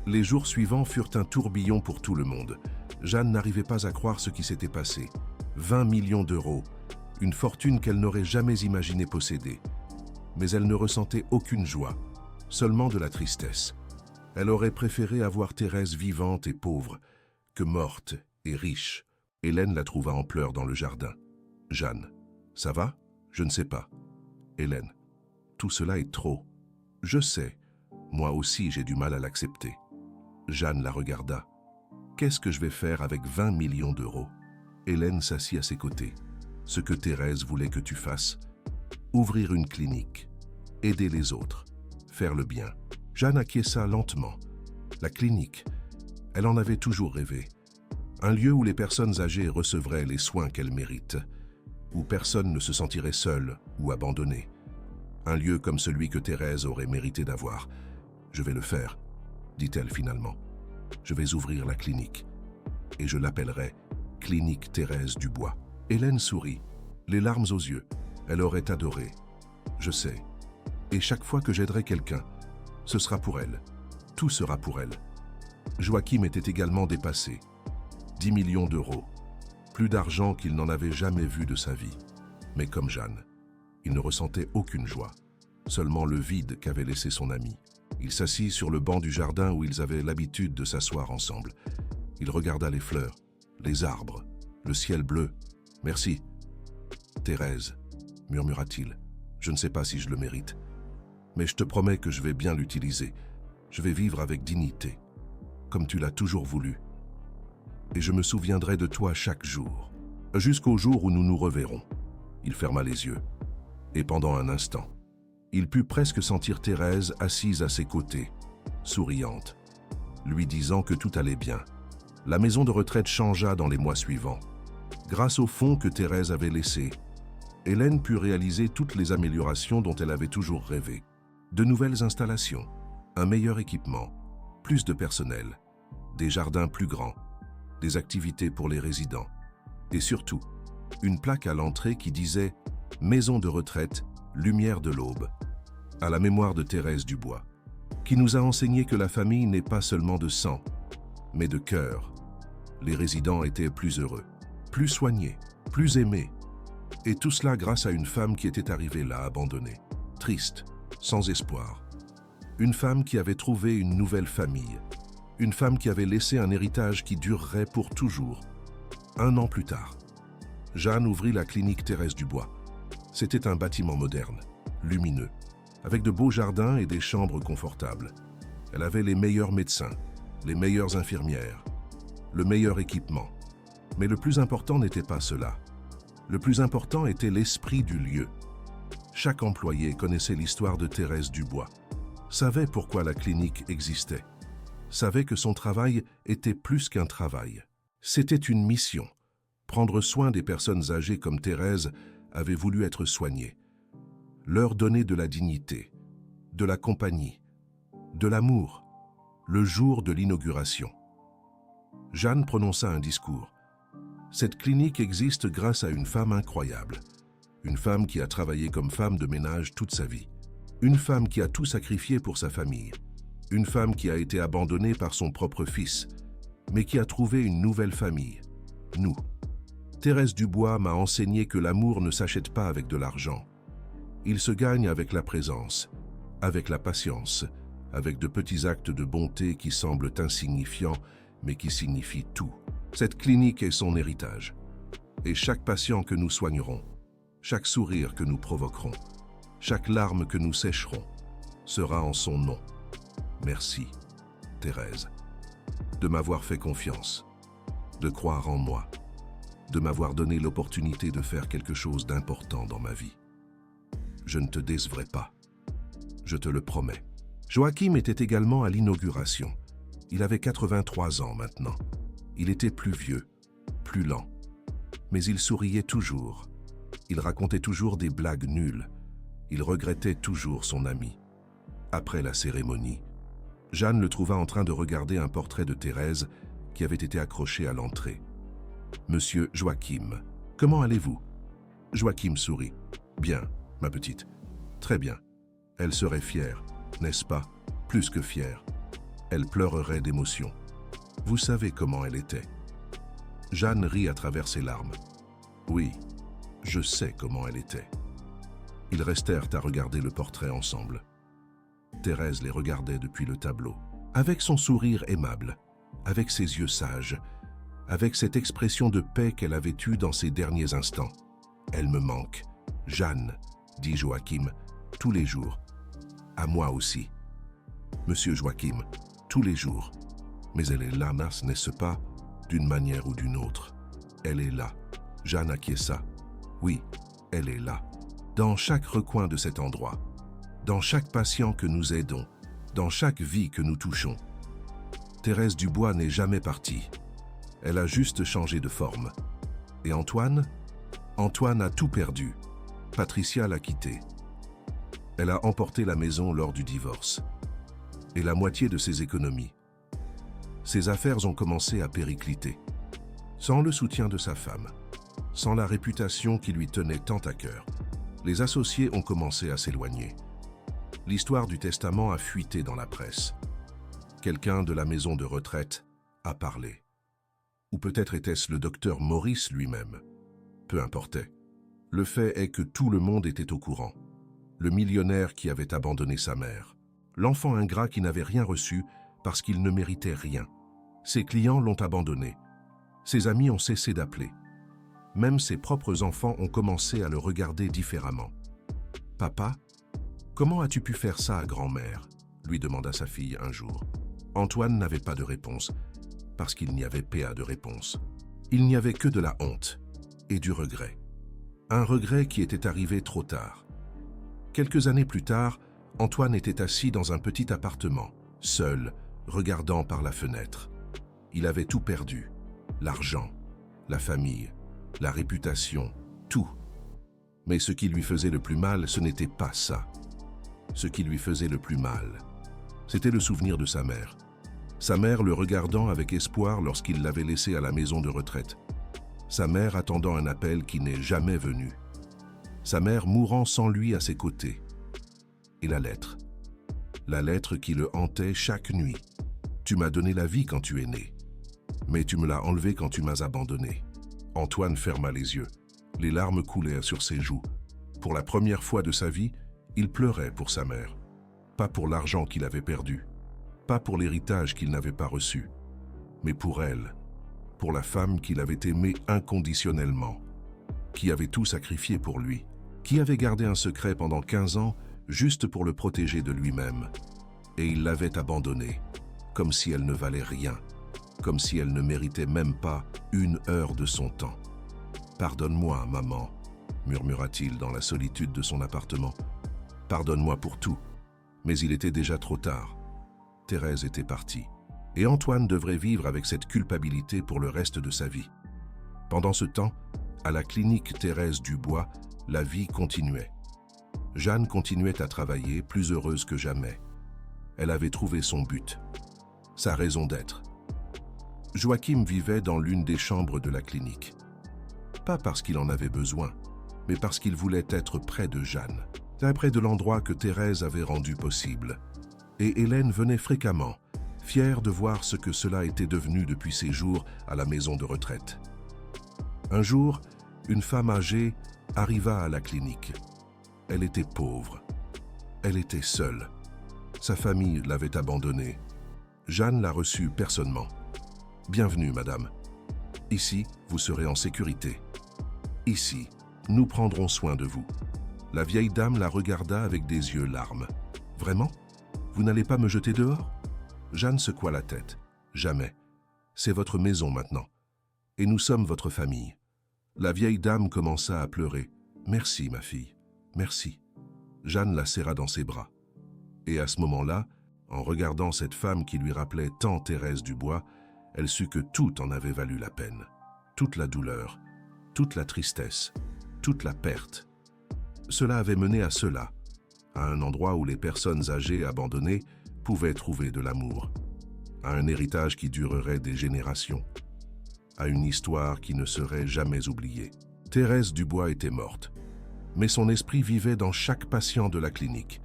Les jours suivants furent un tourbillon pour tout le monde. Jeanne n'arrivait pas à croire ce qui s'était passé. 20 millions d'euros, une fortune qu'elle n'aurait jamais imaginé posséder. Mais elle ne ressentait aucune joie, seulement de la tristesse. Elle aurait préféré avoir Thérèse vivante et pauvre que morte et riche. Hélène la trouva en pleurs dans le jardin. « Jeanne, ça va ? Je ne sais pas. » Hélène, « Tout cela est trop. » « Je sais. Moi aussi j'ai du mal à l'accepter. » Jeanne la regarda. « Qu'est-ce que je vais faire avec 20 millions d'euros ?» Hélène s'assit à ses côtés. « Ce que Thérèse voulait que tu fasses. Ouvrir une clinique. Aider les autres. Faire le bien. » Jeanne acquiesça lentement. La clinique. Elle en avait toujours rêvé. Un lieu où les personnes âgées recevraient les soins qu'elles méritent. Où personne ne se sentirait seul ou abandonné. Un lieu comme celui que Thérèse aurait mérité d'avoir. « Je vais le faire, » dit-elle finalement. « Je vais ouvrir la clinique. Et je l'appellerai Clinique Thérèse Dubois. » Hélène sourit, les larmes aux yeux. Elle aurait adoré. « Je sais. Et chaque fois que j'aiderai quelqu'un, ce sera pour elle. Tout sera pour elle. » Joachim était également dépassé. 10 millions d'euros. Plus d'argent qu'il n'en avait jamais vu de sa vie. Mais comme Jeanne, il ne ressentait aucune joie, seulement le vide qu'avait laissé son ami. Il s'assit sur le banc du jardin où ils avaient l'habitude de s'asseoir ensemble. Il regarda les fleurs, les arbres, le ciel bleu. « Merci. »« Thérèse, » murmura-t-il, « je ne sais pas si je le mérite. Mais je te promets que je vais bien l'utiliser. Je vais vivre avec dignité, comme tu l'as toujours voulu. Et je me souviendrai de toi chaque jour, jusqu'au jour où nous nous reverrons. » Il ferma les yeux. Et pendant un instant, il put presque sentir Thérèse assise à ses côtés, souriante, lui disant que tout allait bien. La maison de retraite changea dans les mois suivants. Grâce aux fonds que Thérèse avait laissés, Hélène put réaliser toutes les améliorations dont elle avait toujours rêvé. De nouvelles installations, un meilleur équipement, plus de personnel, des jardins plus grands, des activités pour les résidents, et surtout, une plaque à l'entrée qui disait « Maison de retraite, lumière de l'aube », à la mémoire de Thérèse Dubois, qui nous a enseigné que la famille n'est pas seulement de sang, mais de cœur. Les résidents étaient plus heureux, plus soignés, plus aimés, et tout cela grâce à une femme qui était arrivée là abandonnée, triste, sans espoir. Une femme qui avait trouvé une nouvelle famille, une femme qui avait laissé un héritage qui durerait pour toujours. 1 an plus tard, Jeanne ouvrit la clinique Thérèse Dubois. C'était un bâtiment moderne, lumineux, avec de beaux jardins et des chambres confortables. Elle avait les meilleurs médecins, les meilleures infirmières, le meilleur équipement. Mais le plus important n'était pas cela. Le plus important était l'esprit du lieu. Chaque employé connaissait l'histoire de Thérèse Dubois, savait pourquoi la clinique existait, savait que son travail était plus qu'un travail. C'était une mission. Prendre soin des personnes âgées comme Thérèse avait voulu être soignées. Leur donner de la dignité, de la compagnie, de l'amour, le jour de l'inauguration. Jeanne prononça un discours. Cette clinique existe grâce à une femme incroyable. Une femme qui a travaillé comme femme de ménage toute sa vie. Une femme qui a tout sacrifié pour sa famille. Une femme qui a été abandonnée par son propre fils, mais qui a trouvé une nouvelle famille, nous. Thérèse Dubois m'a enseigné que l'amour ne s'achète pas avec de l'argent. Il se gagne avec la présence, avec la patience, avec de petits actes de bonté qui semblent insignifiants, mais qui signifient tout. Cette clinique est son héritage. Et chaque patient que nous soignerons, chaque sourire que nous provoquerons, chaque larme que nous sécherons, sera en son nom. Merci, Thérèse, de m'avoir fait confiance, de croire en moi, de m'avoir donné l'opportunité de faire quelque chose d'important dans ma vie. Je ne te décevrai pas. Je te le promets. Joachim était également à l'inauguration. Il avait 83 ans maintenant. Il était plus vieux, plus lent. Mais il souriait toujours. Il racontait toujours des blagues nulles. Il regrettait toujours son ami. Après la cérémonie, Jeanne le trouva en train de regarder un portrait de Thérèse qui avait été accroché à l'entrée. « Monsieur Joachim, comment allez-vous » Joachim sourit. « Bien, ma petite. Très bien. » Elle serait fière, n'est-ce pas? Plus que fière. Elle pleurerait d'émotion. Vous savez comment elle était. Jeanne rit à travers ses larmes. Oui, je sais comment elle était. Ils restèrent à regarder le portrait ensemble. Thérèse les regardait depuis le tableau, avec son sourire aimable, avec ses yeux sages, avec cette expression de paix qu'elle avait eue dans ses derniers instants. Elle me manque, Jeanne, dit Joachim, tous les jours. À moi aussi. Monsieur Joachim, tous les jours. Mais elle est là, n'est-ce pas, d'une manière ou d'une autre. Elle est là. Jeanne acquiesça. Oui, elle est là. Dans chaque recoin de cet endroit. Dans chaque patient que nous aidons. Dans chaque vie que nous touchons. Thérèse Dubois n'est jamais partie. Elle a juste changé de forme. Et Antoine? Antoine a tout perdu. Patricia l'a quitté. Elle a emporté la maison lors du divorce. Et la moitié de ses économies. Ses affaires ont commencé à péricliter. Sans le soutien de sa femme, sans la réputation qui lui tenait tant à cœur, les associés ont commencé à s'éloigner. L'histoire du testament a fuité dans la presse. Quelqu'un de la maison de retraite a parlé. Ou peut-être était-ce le docteur Maurice lui-même. Peu importait. Le fait est que tout le monde était au courant. Le millionnaire qui avait abandonné sa mère. L'enfant ingrat qui n'avait rien reçu parce qu'il ne méritait rien. Ses clients l'ont abandonné. Ses amis ont cessé d'appeler. Même ses propres enfants ont commencé à le regarder différemment. « Papa, comment as-tu pu faire ça à grand-mère » lui demanda sa fille un jour. Antoine n'avait pas de réponse, parce qu'il n'y avait pas de réponse. Il n'y avait que de la honte et du regret. Un regret qui était arrivé trop tard. Quelques années plus tard, Antoine était assis dans un petit appartement, seul, regardant par la fenêtre. Il avait tout perdu, l'argent, la famille, la réputation, tout. Mais ce qui lui faisait le plus mal, ce n'était pas ça. Ce qui lui faisait le plus mal, c'était le souvenir de sa mère. Sa mère le regardant avec espoir lorsqu'il l'avait laissé à la maison de retraite. Sa mère attendant un appel qui n'est jamais venu. Sa mère mourant sans lui à ses côtés. Et la lettre qui le hantait chaque nuit. Tu m'as donné la vie quand tu es né, mais tu me l'as enlevée quand tu m'as abandonné. Antoine ferma les yeux. Les larmes coulèrent sur ses joues. Pour la première fois de sa vie, il pleurait pour sa mère. Pas pour l'argent qu'il avait perdu, pas pour l'héritage qu'il n'avait pas reçu, mais pour elle, pour la femme qu'il avait aimée inconditionnellement, qui avait tout sacrifié pour lui, qui avait gardé un secret pendant 15 ans juste pour le protéger de lui-même. Et il l'avait abandonné, comme si elle ne valait rien, comme si elle ne méritait même pas 1 heure de son temps. « Pardonne-moi, maman », murmura-t-il dans la solitude de son appartement. « Pardonne-moi pour tout. » Mais il était déjà trop tard. Thérèse était partie, et Antoine devrait vivre avec cette culpabilité pour le reste de sa vie. Pendant ce temps, à la clinique Thérèse Dubois, la vie continuait. Jeanne continuait à travailler, plus heureuse que jamais. Elle avait trouvé son but, sa raison d'être. Joachim vivait dans l'une des chambres de la clinique. Pas parce qu'il en avait besoin, mais parce qu'il voulait être près de Jeanne, près de l'endroit que Thérèse avait rendu possible. Et Hélène venait fréquemment, fière de voir ce que cela était devenu depuis ses jours à la maison de retraite. Un jour, une femme âgée arriva à la clinique. Elle était pauvre. Elle était seule. Sa famille l'avait abandonnée. Jeanne la reçut personnellement. « Bienvenue, madame. Ici, vous serez en sécurité. Ici, nous prendrons soin de vous. » La vieille dame la regarda avec des yeux larmes. « Vraiment ? Vous n'allez pas me jeter dehors ?» Jeanne secoua la tête. « Jamais. C'est votre maison maintenant. Et nous sommes votre famille. » La vieille dame commença à pleurer. « Merci, ma fille. Merci. » Jeanne la serra dans ses bras. Et à ce moment-là, en regardant cette femme qui lui rappelait tant Thérèse Dubois, elle sut que tout en avait valu la peine. Toute la douleur, toute la tristesse, toute la perte. Cela avait mené à cela, à un endroit où les personnes âgées abandonnées pouvaient trouver de l'amour, à un héritage qui durerait des générations, à une histoire qui ne serait jamais oubliée. Thérèse Dubois était morte, mais son esprit vivait dans chaque patient de la clinique,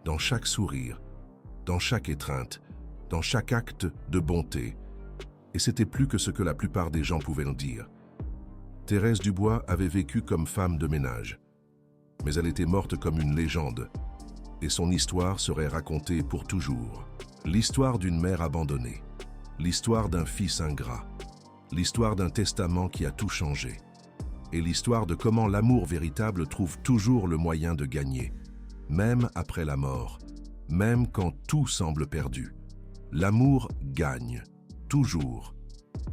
dans chaque sourire, dans chaque étreinte, dans chaque acte de bonté. Et c'était plus que ce que la plupart des gens pouvaient en dire. Thérèse Dubois avait vécu comme femme de ménage, mais elle était morte comme une légende, et son histoire serait racontée pour toujours. L'histoire d'une mère abandonnée, l'histoire d'un fils ingrat, l'histoire d'un testament qui a tout changé, et l'histoire de comment l'amour véritable trouve toujours le moyen de gagner, même après la mort, même quand tout semble perdu. L'amour gagne, toujours.